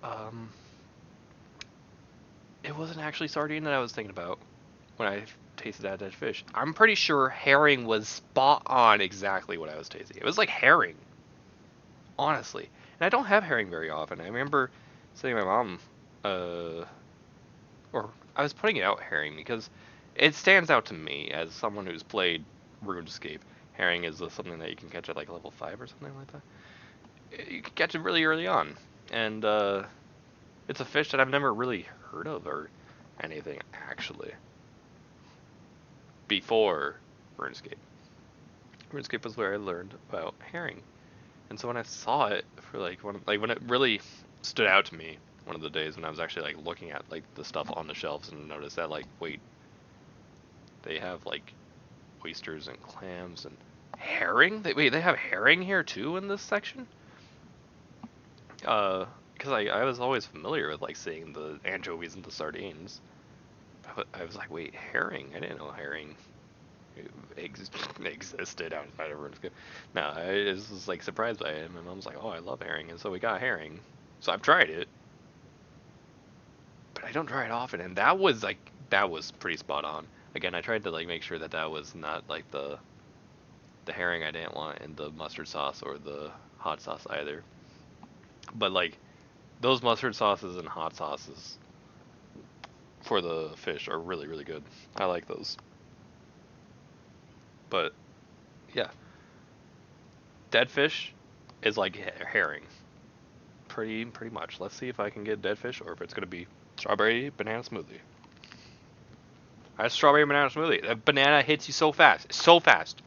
um, it wasn't actually sardine that I was thinking about when I tasted that dead fish. I'm pretty sure herring was spot on exactly what I was tasting. It was like herring, honestly. And I don't have herring very often. I remember saying to my mom, or I was putting it out herring because it stands out to me as someone who's played RuneScape. Herring is something that you can catch at like level 5 or something like that. You can catch it really early on. And it's a fish that I've never really heard of or anything, actually, before RuneScape. RuneScape was where I learned about herring. And so when I saw it for when it really stood out to me one of the days when I was actually like looking at like the stuff on the shelves and noticed that like wait, they have like oysters and clams and herring? They have herring here too in this section? Because I was always familiar with like seeing the anchovies and the sardines. But I was like, wait, herring? I didn't know herring existed outside of RuneScape. No, I was just like surprised by it. And my mom's like, "Oh, I love herring," and so we got herring. So I've tried it, but I don't try it often. And that was pretty spot on. Again, I tried to like make sure that that was not like the herring I didn't want in the mustard sauce or the hot sauce either. But like those mustard sauces and hot sauces for the fish are really really good. I like those. But yeah, dead fish is like herring. Pretty much. Let's see if I can get dead fish or if it's gonna be strawberry banana smoothie. That's strawberry banana smoothie. That banana hits you so fast, so fast.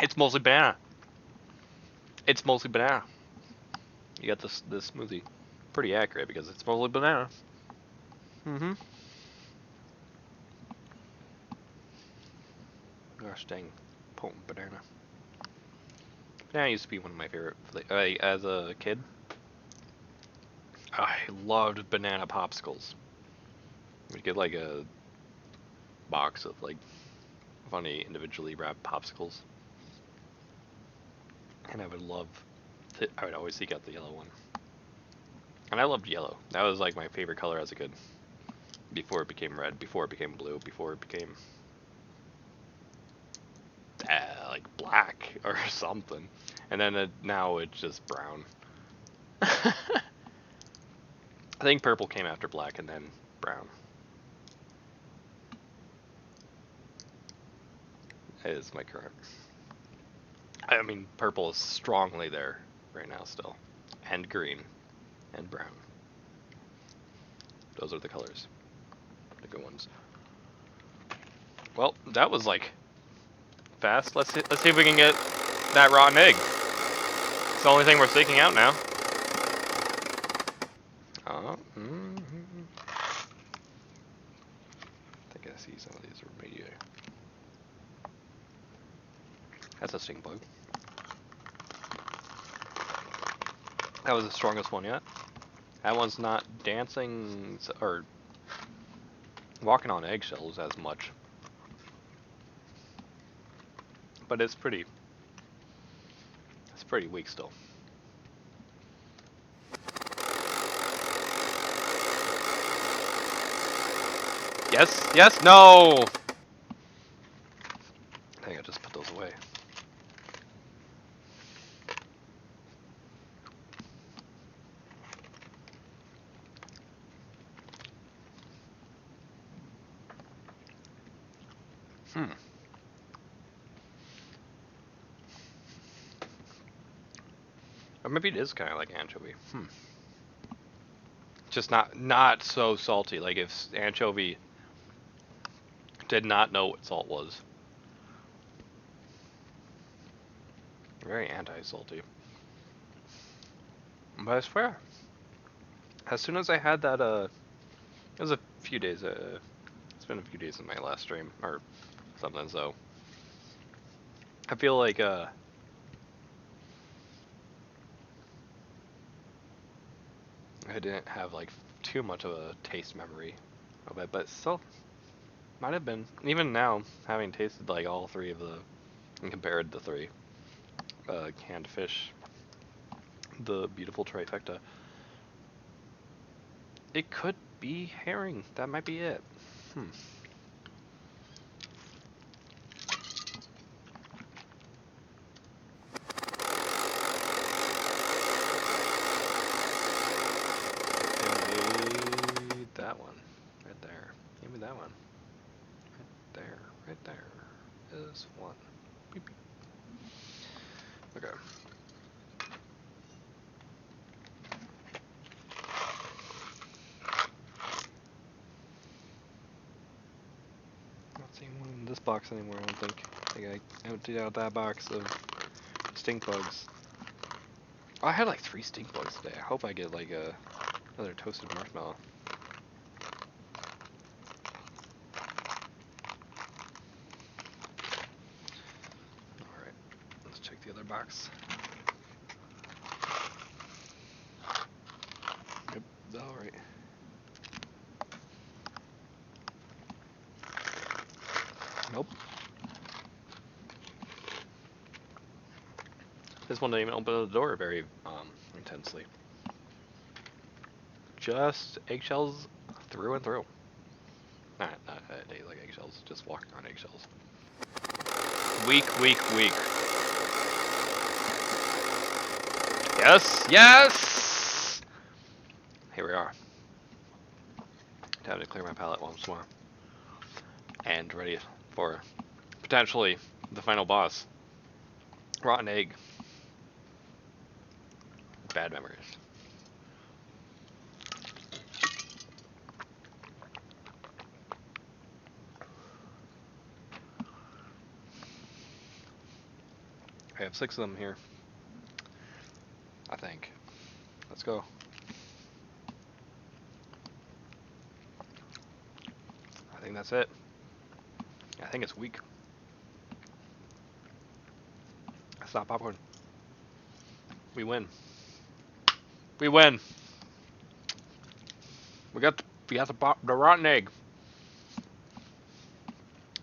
It's mostly banana. It's mostly banana. You got this smoothie, pretty accurate because it's mostly banana. Mm-hmm. Gosh dang, potent banana. Banana used to be one of my favorite. As a kid, I loved banana popsicles. We'd get like a box of like funny individually wrapped popsicles, and I would always seek out the yellow one. And I loved yellow. That was like my favorite color as a kid. Before it became red, before it became blue, before it became like black or something. And then now it's just brown. I think purple came after black and then brown. It is my current. I mean, purple is strongly there right now still. And green. And brown. Those are the colors. The good ones. Well, that was like fast. Let's see if we can get that rotten egg. It's the only thing we're seeking out now. Oh, I think I see some of these are media. That's a stink bug. That was the strongest one yet. That one's not dancing or walking on eggshells as much. But it's pretty weak still. Yes, yes, no! I think I just put those away. Or maybe it is kind of like anchovy. Just not so salty. Like if anchovy did not know what salt was. Very anti-salty. But I swear, as soon as I had that, it was a few days, it's been a few days since my last stream, or something, so. I feel like, I didn't have, like, too much of a taste memory of it, but still, might have been. Even now, having tasted, like, all three of the, and compared the three, canned fish, the beautiful trifecta, it could be herring. That might be it. Give me that one. Right there. Give me that one. Right there. Right there. Is one. Beep, beep. Okay. Not seeing one in this box anymore, I don't think. I think I emptied out that box of stink bugs. Oh, I had like 3 stink bugs today. I hope I get like another toasted marshmallow. Alright, let's check the other box. Yep, alright. Nope. This one didn't even open the door very intensely. Just eggshells through and through. Not I like eggshells, just walking on eggshells. Weak, weak, weak. Yes, yes! Here we are. Time to clear my palate once more. And ready for potentially the final boss. Rotten egg. Bad memories. I have 6 of them here. I think. Let's go. I think that's it. I think it's weak. That's not popcorn. We win. We win. We got the rotten egg.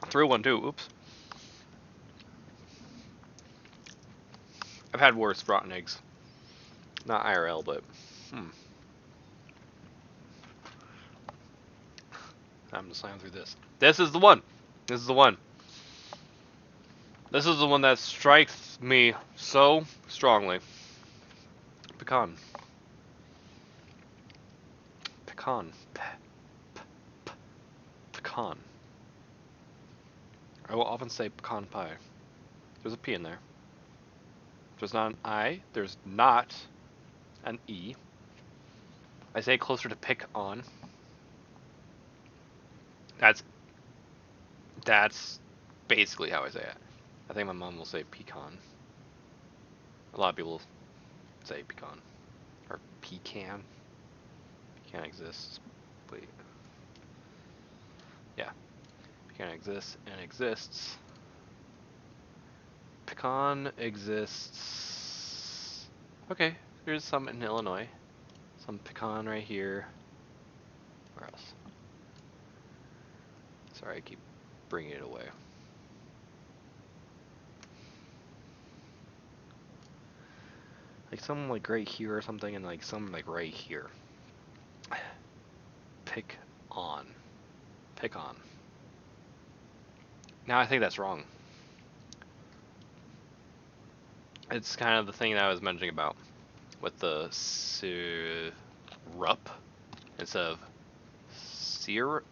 I threw one too. Oops. I've had worse rotten eggs. Not IRL, but I'm just slamming through this. This is the one. This is the one. This is the one that strikes me so strongly. Pecan. Pecan. Pecan. I will often say pecan pie. There's a P in there. There's not an I. There's not an E. I say closer to pick on. That's basically how I say it. I think my mom will say pecan. A lot of people say pecan. Or pecan. Pecan exists. Wait. Yeah. Pecan exists and exists. Pecan exists. Okay. there's some in Illinois. Some pecan right here. Where else? Sorry, I keep bringing it away. Like some like right here or something, and like some like right here. Pick on. Pick on. Now I think that's wrong. It's kind of the thing that I was mentioning about with the syrup instead of syrup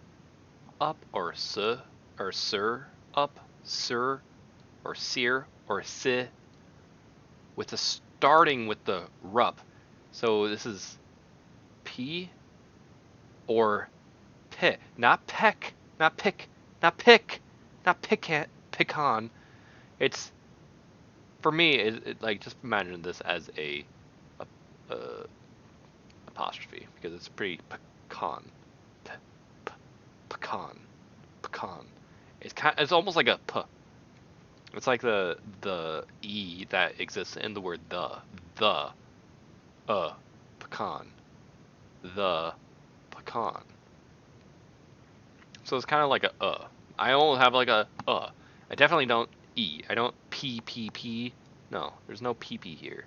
or sir or sir up sir or sear or si with the starting with the rup. So this is p or pit, not peck, not pick, not pick, not pecan. It's for me. Like just imagine this as a apostrophe because it's pretty pecan, pecan, pecan. It's almost like a p. It's like the e that exists in the word the pecan, the pecan. So it's kind of like a. I don't have like a. I definitely don't e. I don't p. No, there's no pp here.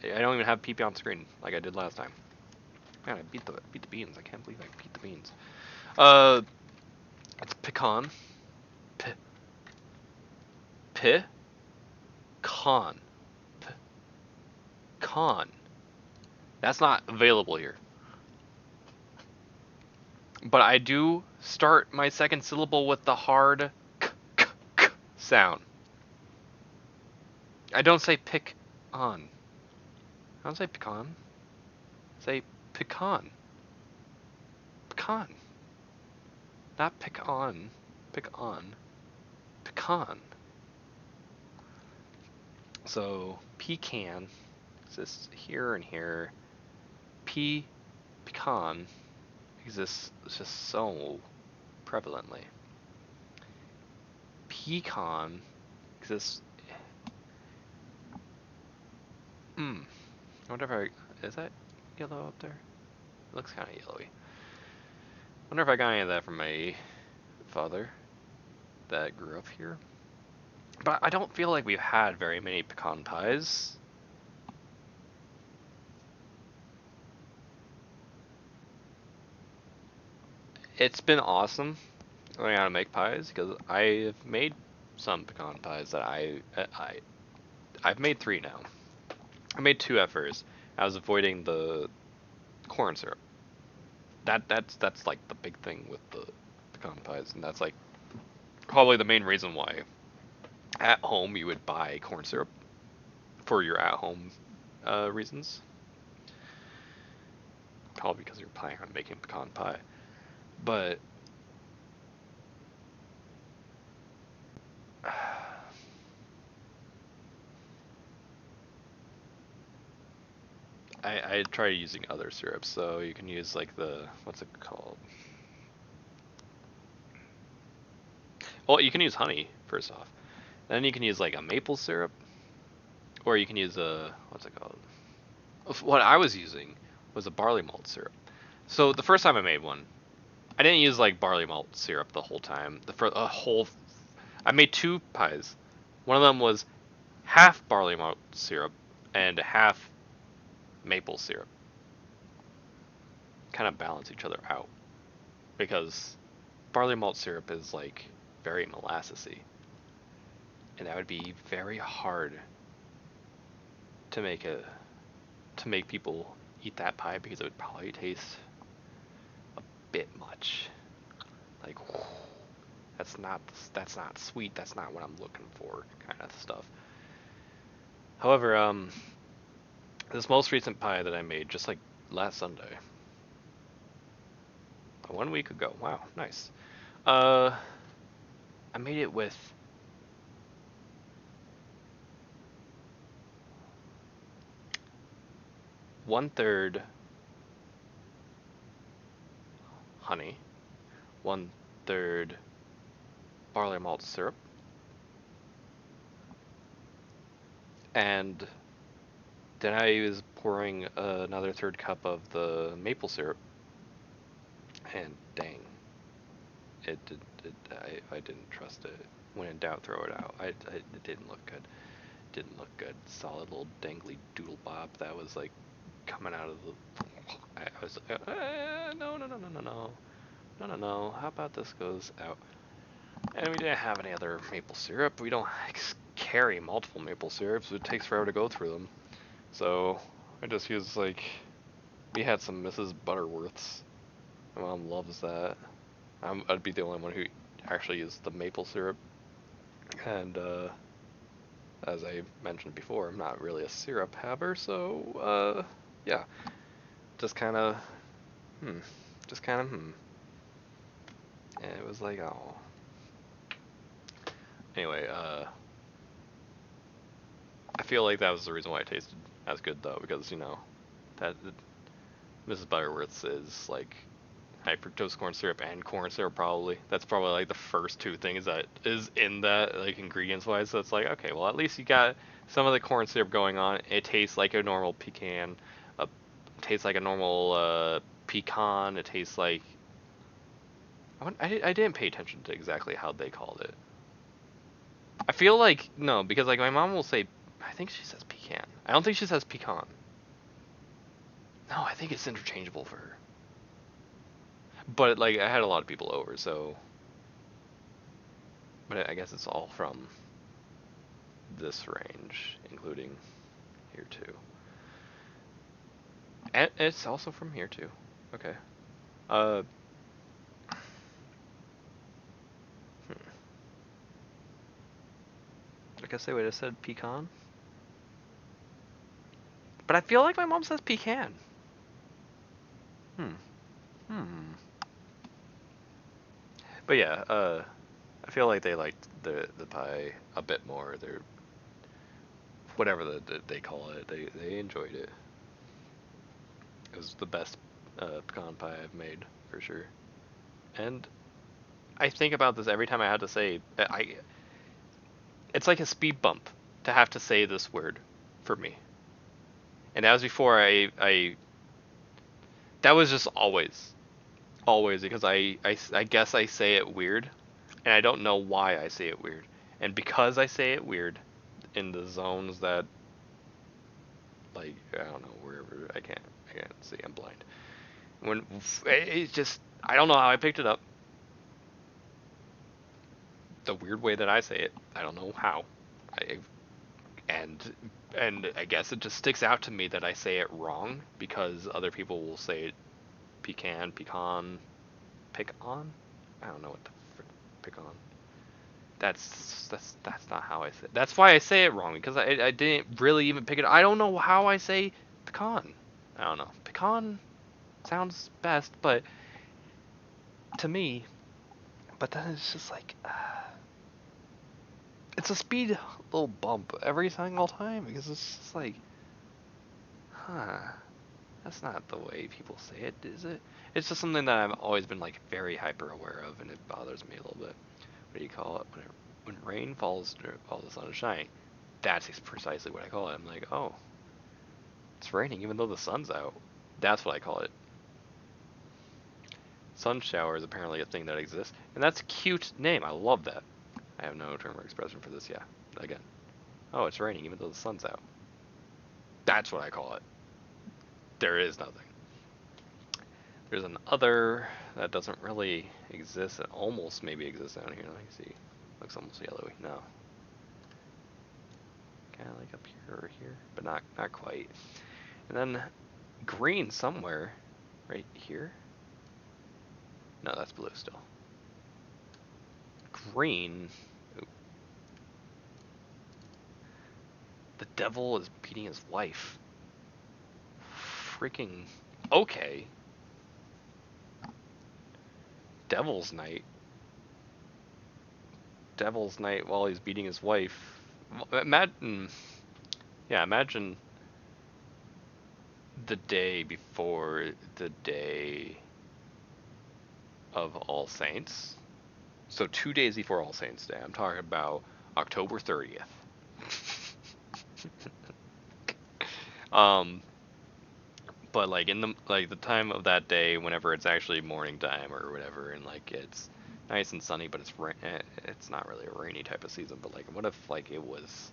I don't even have pp on screen like I did last time. Man, I beat the beans. I can't believe I beat the beans. It's pecan. P. P. Con. P. Con. That's not available here. But I do start my second syllable with the hard k sound. I don't say pick on. I don't say pecan. I say pecan. Pecan. Not pick on. Pick on. Pecan. So pecan exists here and here. Pecan exists just so prevalently. Pecan exists. I wonder if is that yellow up there? It looks kind of yellowy. Wonder if I got any of that from my father that grew up here. But I don't feel like we've had very many pecan pies. It's been awesome learning how to make pies because I've made some pecan pies that I've made 3 now. I made 2 at first. I was avoiding the corn syrup. That's like the big thing with the pecan pies, and that's like probably the main reason why at home you would buy corn syrup for your at home reasons. Probably because you're planning on making pecan pie. But I tried using other syrups, so you can use like the, what's it called? Well, you can use honey first off. Then you can use like a maple syrup, or you can use a, what's it called? What I was using was a barley malt syrup. So the first time I made one, I didn't use like barley malt syrup the whole time. I made 2 pies. One of them was half barley malt syrup and half maple syrup. Kind of balance each other out because barley malt syrup is like very molassesy, and that would be very hard to make people eat that pie because it would probably taste a bit much. Like that's not sweet. That's not what I'm looking for, kind of stuff. However, this most recent pie that I made just like last Sunday, 1 week ago. Wow, nice. I made it with 1/3 honey, 1/3 barley malt syrup, and then I use pouring another third cup of the maple syrup, and dang, I didn't trust it. When in doubt, throw it out. It didn't look good. Didn't look good. Solid little dangly doodle bob that was like coming out of the. I was like, no, no, no, no, no, no, no, no, no. How about this goes out? And we didn't have any other maple syrup. We don't carry multiple maple syrups. It takes forever to go through them. So I just used like, we had some Mrs. Butterworths. My mom loves that. I'd be the only one who actually used the maple syrup. And as I mentioned before, I'm not really a syrup haver, so yeah, just kind of, hmm, just kind of, And it was like, oh. Anyway, I feel like that was the reason why it tasted as good though, because you know, that Mrs. Butterworth's is like high fructose corn syrup and corn syrup probably. That's probably like the first two things that is in that, like ingredients wise. So it's like, okay, well at least you got some of the corn syrup going on. It tastes like a normal pecan. It tastes like a normal pecan. It tastes like I didn't pay attention to exactly how they called it. I feel like no, because like my mom will say, I think she says pecan. I don't think she says pecan. No, I think it's interchangeable for her. But like I had a lot of people over, so. But I guess it's all from this range, including here too. And it's also from here too. Okay. Uh. I guess they would have said pecan. But I feel like my mom says pecan. Hmm. But yeah, I feel like they liked the pie a bit more. They're whatever they call it. They enjoyed it. It was the best pecan pie I've made for sure. And I think about this every time I had to say it's like a speed bump to have to say this word for me. And as before I that was just always because I guess I say it weird and I don't know why I say it weird. And because I say it weird in the zones that like I don't know wherever I can't see, I'm blind. When it's just I don't know how I picked it up. The weird way that I say it, I don't know how. I and I guess it just sticks out to me that I say it wrong because other people will say it pecan, pick on. I don't know what the pick on. That's not how I say it. That's why I say it wrong because I didn't really even pick it. I don't know how I say pecan. I don't know. Pecan sounds best, but to me, but then it's just like it's a speed little bump every single time because it's just like, huh, that's not the way people say it, is it? It's just something that I've always been like very hyper aware of, and it bothers me a little bit. What do you call it? When rain falls, all the sun is shining. That's precisely what I call it. I'm like, oh, it's raining even though the sun's out. That's what I call it. Sun shower is apparently a thing that exists, and that's a cute name. I love that. I have no term or expression for this. Yeah, again. Oh, it's raining even though the sun's out. That's what I call it. There is nothing. There's an other that doesn't really exist. It almost maybe exists down here. Let me see. Looks almost yellowy. No. Kind of like up here or here, but not quite. And then green somewhere, right here. No, that's blue still. Green. Ooh. The devil is beating his wife. Freaking okay. Devil's Night. Devil's Night while he's beating his wife. Imagine, yeah, imagine the day before the day of All Saints. So 2 days before All Saints Day. I'm talking about October 30th. but like in the time of that day, whenever it's actually morning time or whatever, and like it's nice and sunny, but it's not really a rainy type of season. But like, what if like it was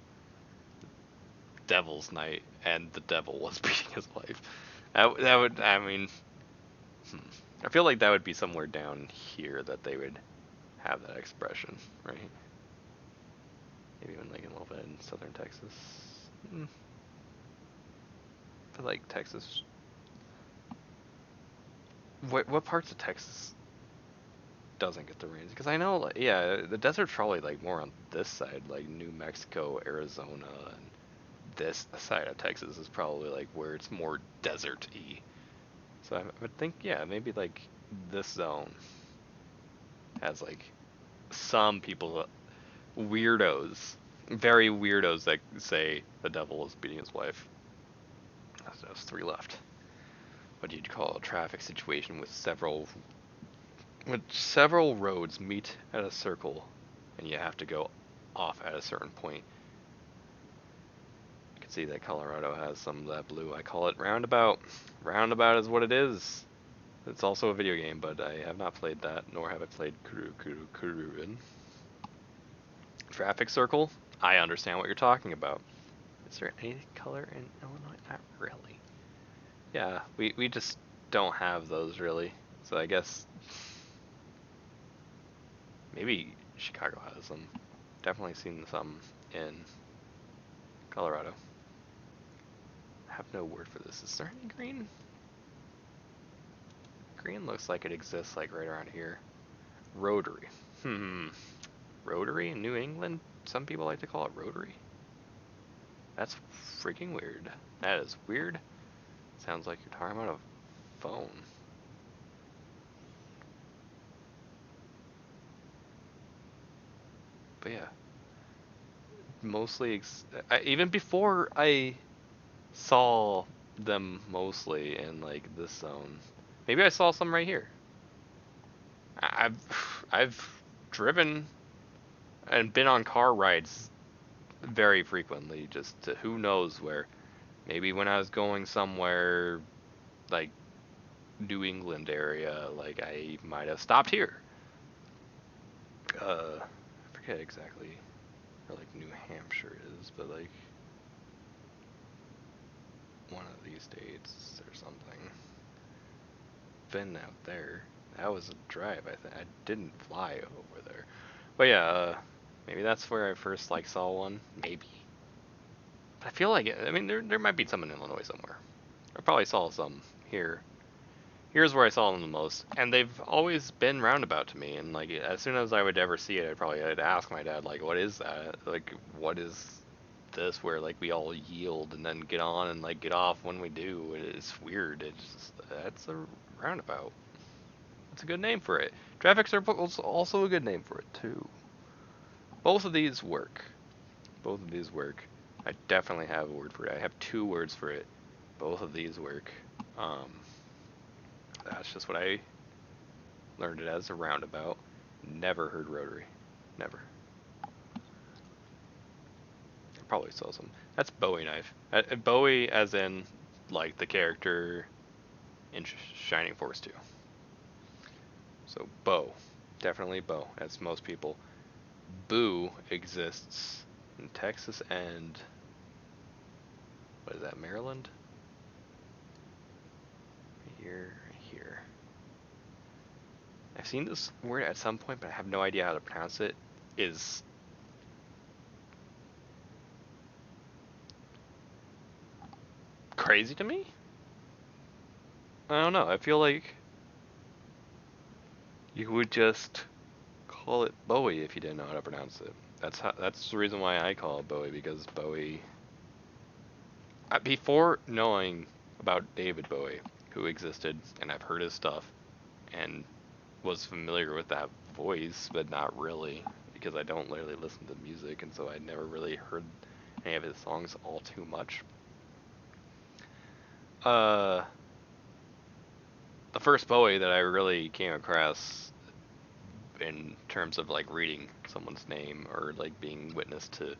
Devil's Night and the devil was beating his wife? That would, I mean, I feel like that would be somewhere down here that they would have that expression, right? Maybe even like a little bit in southern Texas. I feel like Texas. What parts of Texas doesn't get the rains? Because I know, like, yeah, the desert's probably like more on this side, like New Mexico, Arizona, and this side of Texas is probably like where it's more desert-y. So I would think, yeah, maybe like this zone has like some people, weirdos, very weirdos that say the devil is beating his wife. There's 3 left. What do you call a traffic situation with several roads meet at a circle, and you have to go off at a certain point? You can see that Colorado has some of that blue. I call it roundabout. Roundabout is what it is. It's also a video game, but I have not played that, nor have I played Kururin. Traffic circle? I understand what you're talking about. Is there any color in Illinois? Not really. Yeah, we just don't have those really. So I guess maybe Chicago has them. Definitely seen some in Colorado. I have no word for this. Is there any green? Green looks like it exists like right around here. Rotary. Rotary in New England? Some people like to call it Rotary. That's freaking weird. That is weird. Sounds like you're talking about a phone. But yeah. Mostly, even before I saw them mostly in like this zone. Maybe I saw some right here. I've driven and been on car rides very frequently, just to who knows where. Maybe when I was going somewhere like New England area, like I might have stopped here. I forget exactly where like New Hampshire is, but like one of these states or something. Been out there. That was a drive, I think. I didn't fly over there. But yeah, maybe that's where I first like saw one. Maybe. But I feel like I mean there might be some in Illinois somewhere. I probably saw some here. Here's where I saw them the most, and they've always been roundabout to me. And like as soon as I would ever see it, I'd ask my dad like, "What is that? Like, what is this?" Where like we all yield and then get on and like get off when we do. It's weird. That's a roundabout. It's a good name for it. Traffic circle's also a good name for it too. Both of these work. Both of these work. I definitely have a word for it. I have 2 words for it. Both of these work. That's just what I learned it as, a roundabout. Never heard rotary. Never. I probably saw some. That's Bowie knife. Bowie as in like the character in Shining Force 2. So bow. Definitely bow, as most people. Boo exists in Texas and what is that, Maryland? Here. I've seen this word at some point, but I have no idea how to pronounce it. Is crazy to me? I don't know. I feel like you would just call it Bowie if you didn't know how to pronounce it. That's the reason why I call it Bowie, because Bowie. Before knowing about David Bowie, who existed, and I've heard his stuff, and was familiar with that voice, but not really, because I don't really listen to music, and so I never really heard any of his songs all too much. The first Bowie that I really came across in terms of like reading someone's name or like being witness to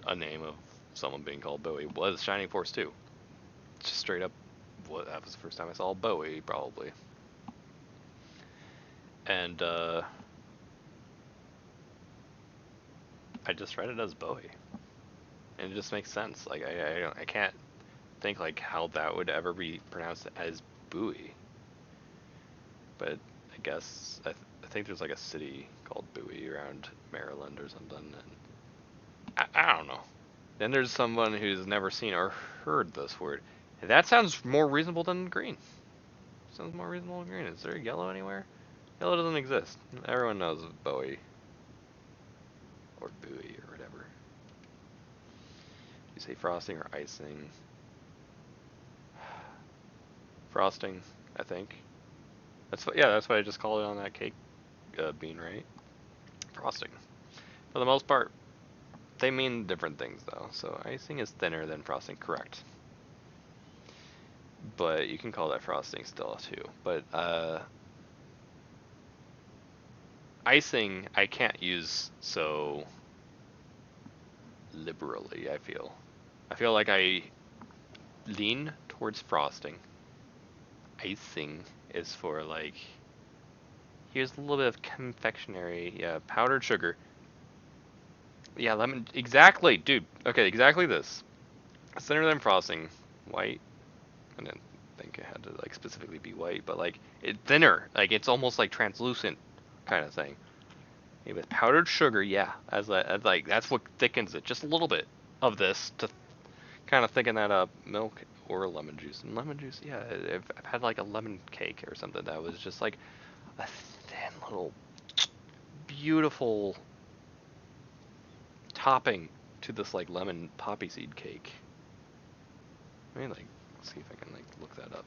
a name of someone being called Bowie was Shining Force 2. Just straight up that was the first time I saw Bowie, probably. And I just read it as Bowie, and it just makes sense. Like I can't think like how that would ever be pronounced as Bowie. But I guess I think there's like a city called Bowie around Maryland or something, and I don't know. Then there's someone who's never seen or heard this word. And that sounds more reasonable than green. Sounds more reasonable than green. Is there yellow anywhere? Yellow doesn't exist. Everyone knows of Bowie. Or Bowie or whatever. You say frosting or icing. Frosting, I think. That's what I just called it on that cake bean, right? Frosting. For the most part, they mean different things though. So icing is thinner than frosting, correct. But you can call that frosting still too. But icing I can't use so liberally, I feel. I feel like I lean towards frosting. Icing is for like, here's a little bit of confectionery, yeah, powdered sugar. Yeah, lemon, exactly, dude. Okay, exactly this. Thinner than frosting, white. I didn't think it had to like specifically be white, but like it thinner, like it's almost like translucent kind of thing. Maybe with powdered sugar, yeah, as like that's what thickens it, just a little bit of this to kind of thicken that up. Milk or lemon juice, and lemon juice, yeah. I've had like a lemon cake or something that was just like a thin little beautiful topping to this like lemon poppy seed cake. Let me like see if I can like look that up.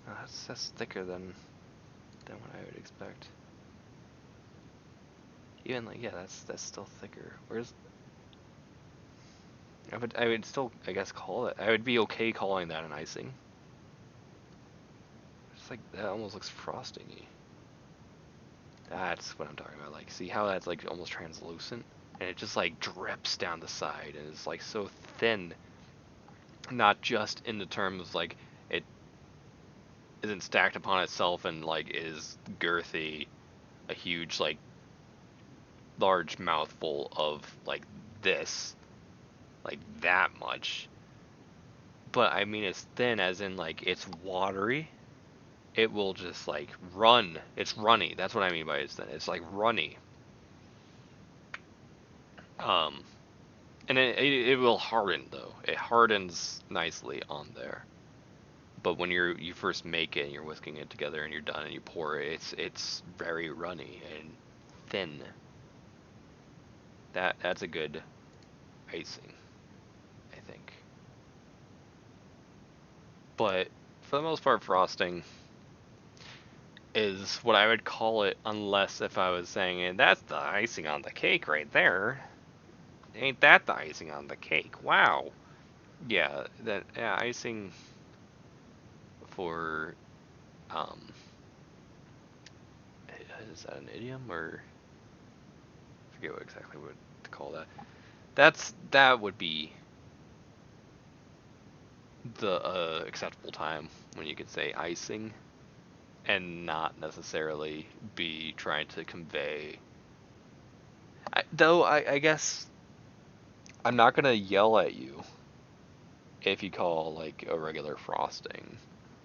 Oh, that's thicker than what I would expect. Even like yeah, that's still thicker. Where's I would still I guess call it. I would be okay calling that an icing. It's like that almost looks frosting-y. That's what I'm talking about. Like, see how that's like almost translucent, and it just like drips down the side, and it's like so thin. Not just in the terms like it isn't stacked upon itself and like is girthy, a huge like large mouthful of like this, like that much. But I mean it's thin as in like it's watery. It will just like run. It's runny. That's what I mean by it's thin. It's like runny. Um, and it will harden though. It hardens nicely on there. But when you first make it and you're whisking it together and you're done and you pour it, it's very runny and thin. That's a good icing, I think. But for the most part, frosting is what I would call it, unless if I was saying, and that's the icing on the cake right there. Ain't that the icing on the cake? Wow. Yeah, that yeah, icing for um is that an idiom or I forget what exactly what to call that. That would be the acceptable time when you could say icing and not necessarily be trying to convey. I guess I'm not gonna yell at you if you call like a regular frosting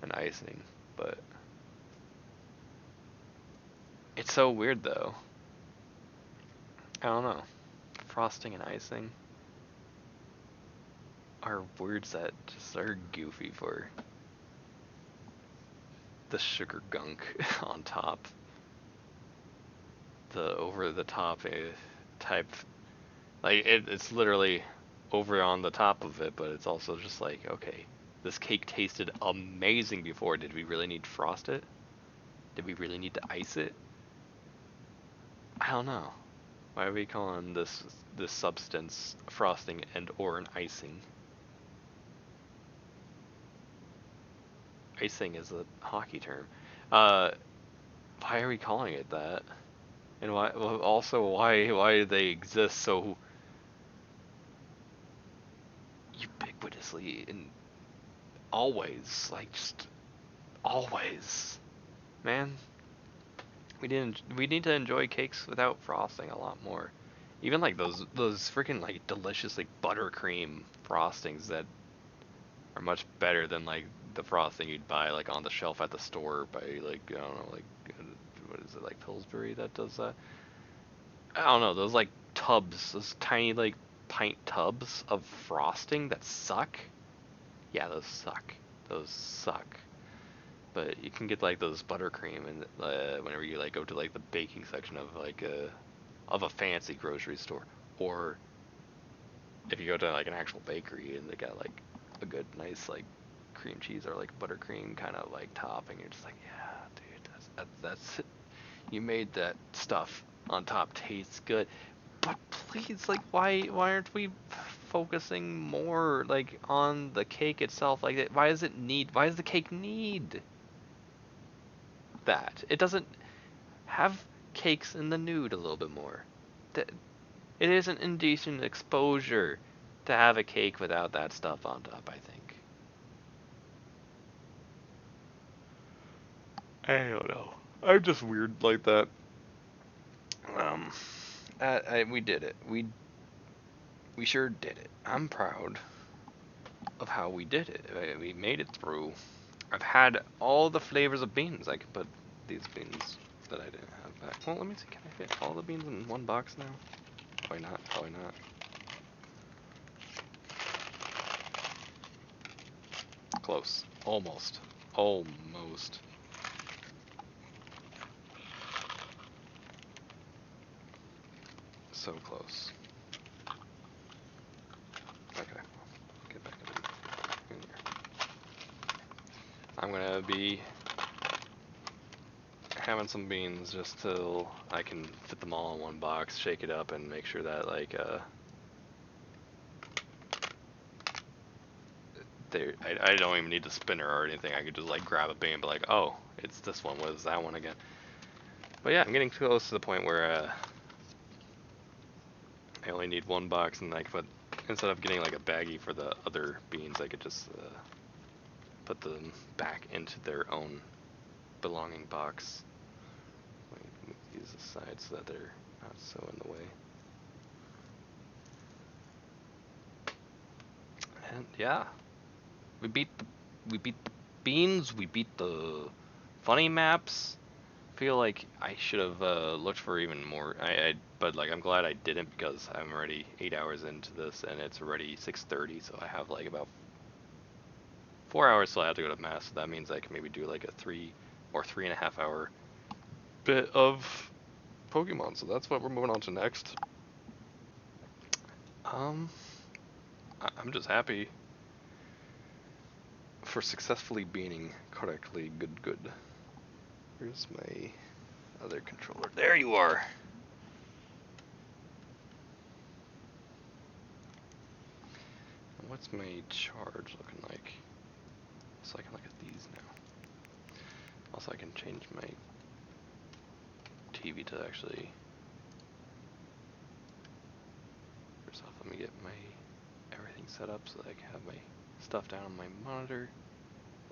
an icing, but it's so weird though. I don't know. Frosting and icing are words that just are goofy for the sugar gunk on top. The over the top type, like it's literally over on the top of it, but it's also just like, okay, this cake tasted amazing before. Did we really need to frost it? Did we really need to ice it? I don't know. Why are we calling this substance frosting and or an icing? Icing is a hockey term. Uh, why are we calling it that? And why? Well, also, why do they exist so honestly, and always, like, just always, man. We need to enjoy cakes without frosting a lot more. Even like those freaking like delicious like buttercream frostings that are much better than like the frosting you'd buy like on the shelf at the store by like I don't know like what is it like Pillsbury that does that? I don't know, those like tubs, those tiny like pint tubs of frosting that suck. Yeah, those suck. Those suck. But you can get like those buttercream and whenever you like go to like the baking section of a fancy grocery store, or if you go to like an actual bakery and they got like a good nice like cream cheese or like buttercream kind of like topping, you're just like, yeah, dude, that's it. You made that stuff on top taste good. But please, like, why aren't we focusing more like on the cake itself? Like, why does it need? Why does the cake need that? It doesn't have cakes in the nude a little bit more. It is an indecent exposure to have a cake without that stuff on top, I think. I don't know. I'm just weird like that. Um, we did it. We sure did it. I'm proud of how we did it. We made it through. I've had all the flavors of beans. I can put these beans that I didn't have back. Well, let me see. Can I fit all the beans in one box now? Probably not. Probably not. Close. Almost. Almost. So close. Okay. Get back in here. I'm gonna be having some beans just till I can fit them all in one box, shake it up, and make sure that like I don't even need the spinner or anything. I could just like grab a bean and be like, oh, it's this one. What is that one again? But yeah, I'm getting close to the point where I only need one box, and I could instead of getting like a baggie for the other beans, I could just put them back into their own belonging box. Let me move these aside so that they're not so in the way. And yeah, we beat the beans. We beat the funny maps. Feel like I should have looked for even more. But like I'm glad I didn't because I'm already 8 hours into this and it's already 6:30, so I have like about 4 hours till I have to go to mass. So that means I can maybe do like a 3 or 3.5 hour bit of Pokemon. So that's what we're moving on to next. I'm just happy for successfully beating correctly. Good. Where's my other controller? There you are. What's my charge looking like? So I can look at these now. Also, I can change my TV to actually. First off, let me get my everything set up so that I can have my stuff down on my monitor.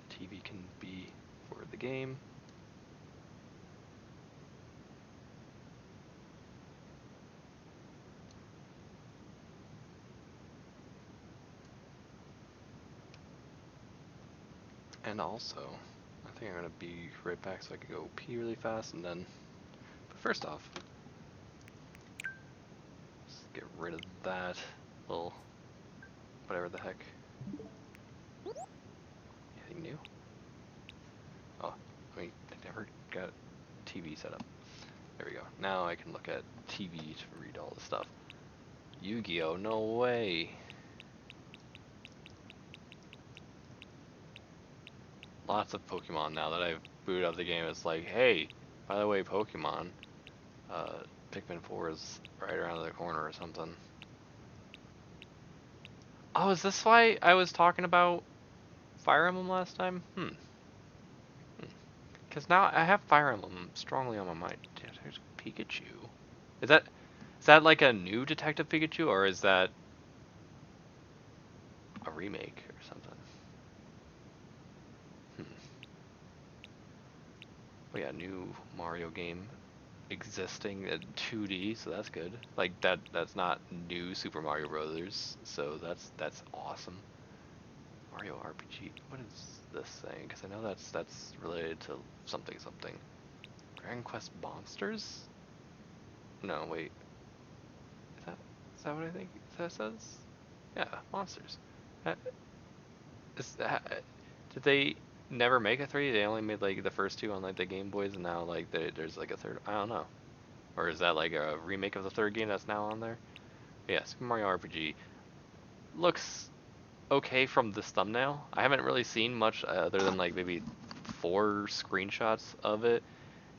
The TV can be for the game. And also, I think I'm gonna be right back so I can go pee really fast and then. But first off, let's get rid of that little whatever the heck. Anything new? Oh, I never got TV set up. There we go. Now I can look at TV to read all the stuff. Yu-Gi-Oh! No way! Lots of Pokemon now that I've booted up the game. It's like, hey, by the way, Pokemon, Pikmin 4 is right around the corner or something. Oh, is this why I was talking about Fire Emblem last time? Because now I have Fire Emblem strongly on my mind. Yeah, there's Pikachu. Is that like a new Detective Pikachu, or is that a remake or something. Oh yeah, new Mario game existing in 2D, so that's good. Like that's not new Super Mario Brothers, so that's awesome. Mario RPG. What is this thing? Because I know that's related to something something. Dragon Quest Monsters? No, wait. Is that what I think that says? Yeah, monsters. Uh, did they never make a 3? They only made like the first 2 on like the Game Boys, and now like there's like a third. I don't know. Or is that like a remake of the third game that's now on there? Yeah, Super Mario RPG looks okay from this thumbnail. I haven't really seen much other than like maybe 4 screenshots of it,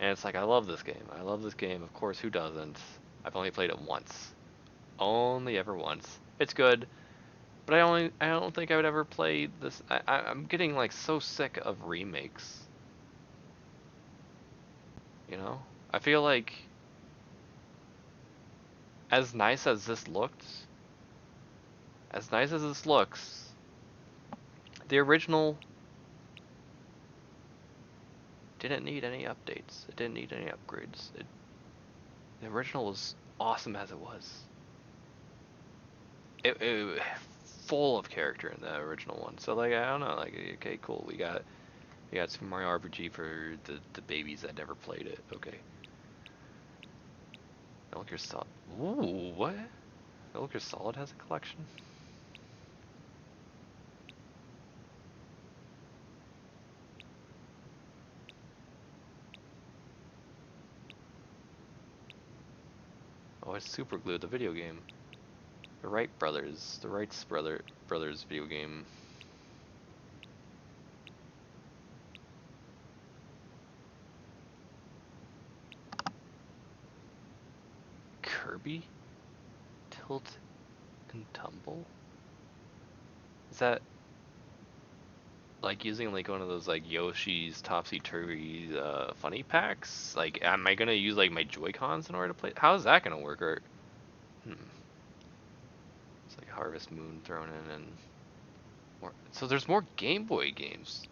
and it's like I love this game. I love this game. Of course, who doesn't? I've only played it once, only ever once. It's good, but I don't think I would ever play this. I'm getting like so sick of remakes. You know, I feel like as nice as this looked, as nice as this looks, the original didn't need any updates. It didn't need any upgrades. The original was awesome as it was. It full of character in the original one. So like I don't know, like okay, cool. We got Super Mario RPG for the babies that never played it. Okay. Metal Gear Solid. Ooh, what? Metal Gear Solid has a collection? Oh, it's Super Glue, the video game. The Wright brothers, brothers video game. Kirby? Tilt and Tumble? Is that like using like one of those like Yoshi's Topsy-Turvy funny packs? Like, am I gonna use like my Joy-Cons in order to play? How is that gonna work? Or it's like Harvest Moon thrown in and more. So there's more Game Boy games.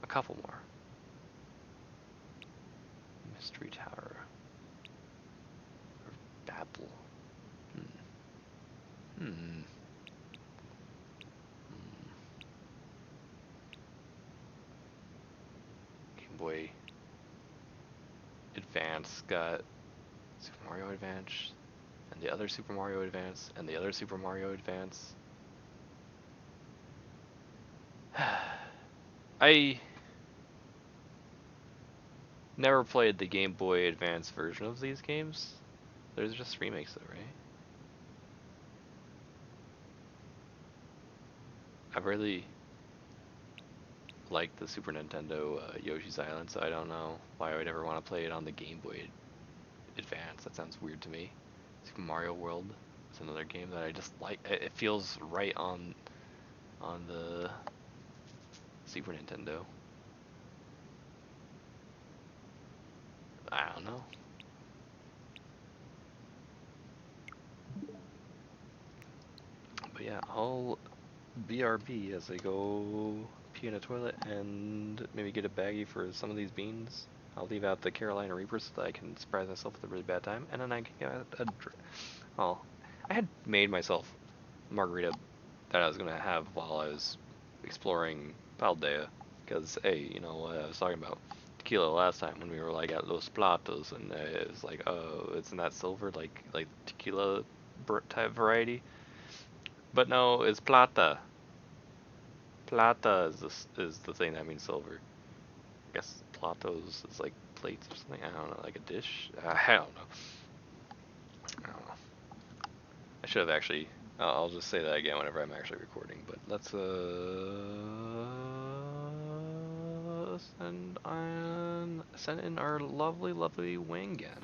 A couple more. Mystery Tower. Or Babel. Hmm. Hmm. Game Boy Advance got Super Mario Advance, and the other Super Mario Advance, and the other Super Mario Advance. I never played the Game Boy Advance version of these games. There's just remakes though, right? I really like the Super Nintendo Yoshi's Island, so I don't know why I would ever want to play it on the Game Boy Advance. That sounds weird to me. Super Mario World is another game that I just like. It feels right on the Super Nintendo. I don't know. But yeah, I'll BRB as I go pee in a toilet and maybe get a baggie for some of these beans. I'll leave out the Carolina Reapers so that I can surprise myself with a really bad time, and then I can get well, I had made myself margarita that I was gonna have while I was exploring Paldea, because hey, you know what I was talking about tequila last time when we were like at Los Platos, and it was like, oh, it's in that silver like tequila type variety. But no, it's plata. Plata is the thing that means silver. I guess platos is like plates or something. I don't know, like a dish. I don't know. I don't know. I should have actually. I'll just say that again whenever I'm actually recording. But let's send in our lovely wing again.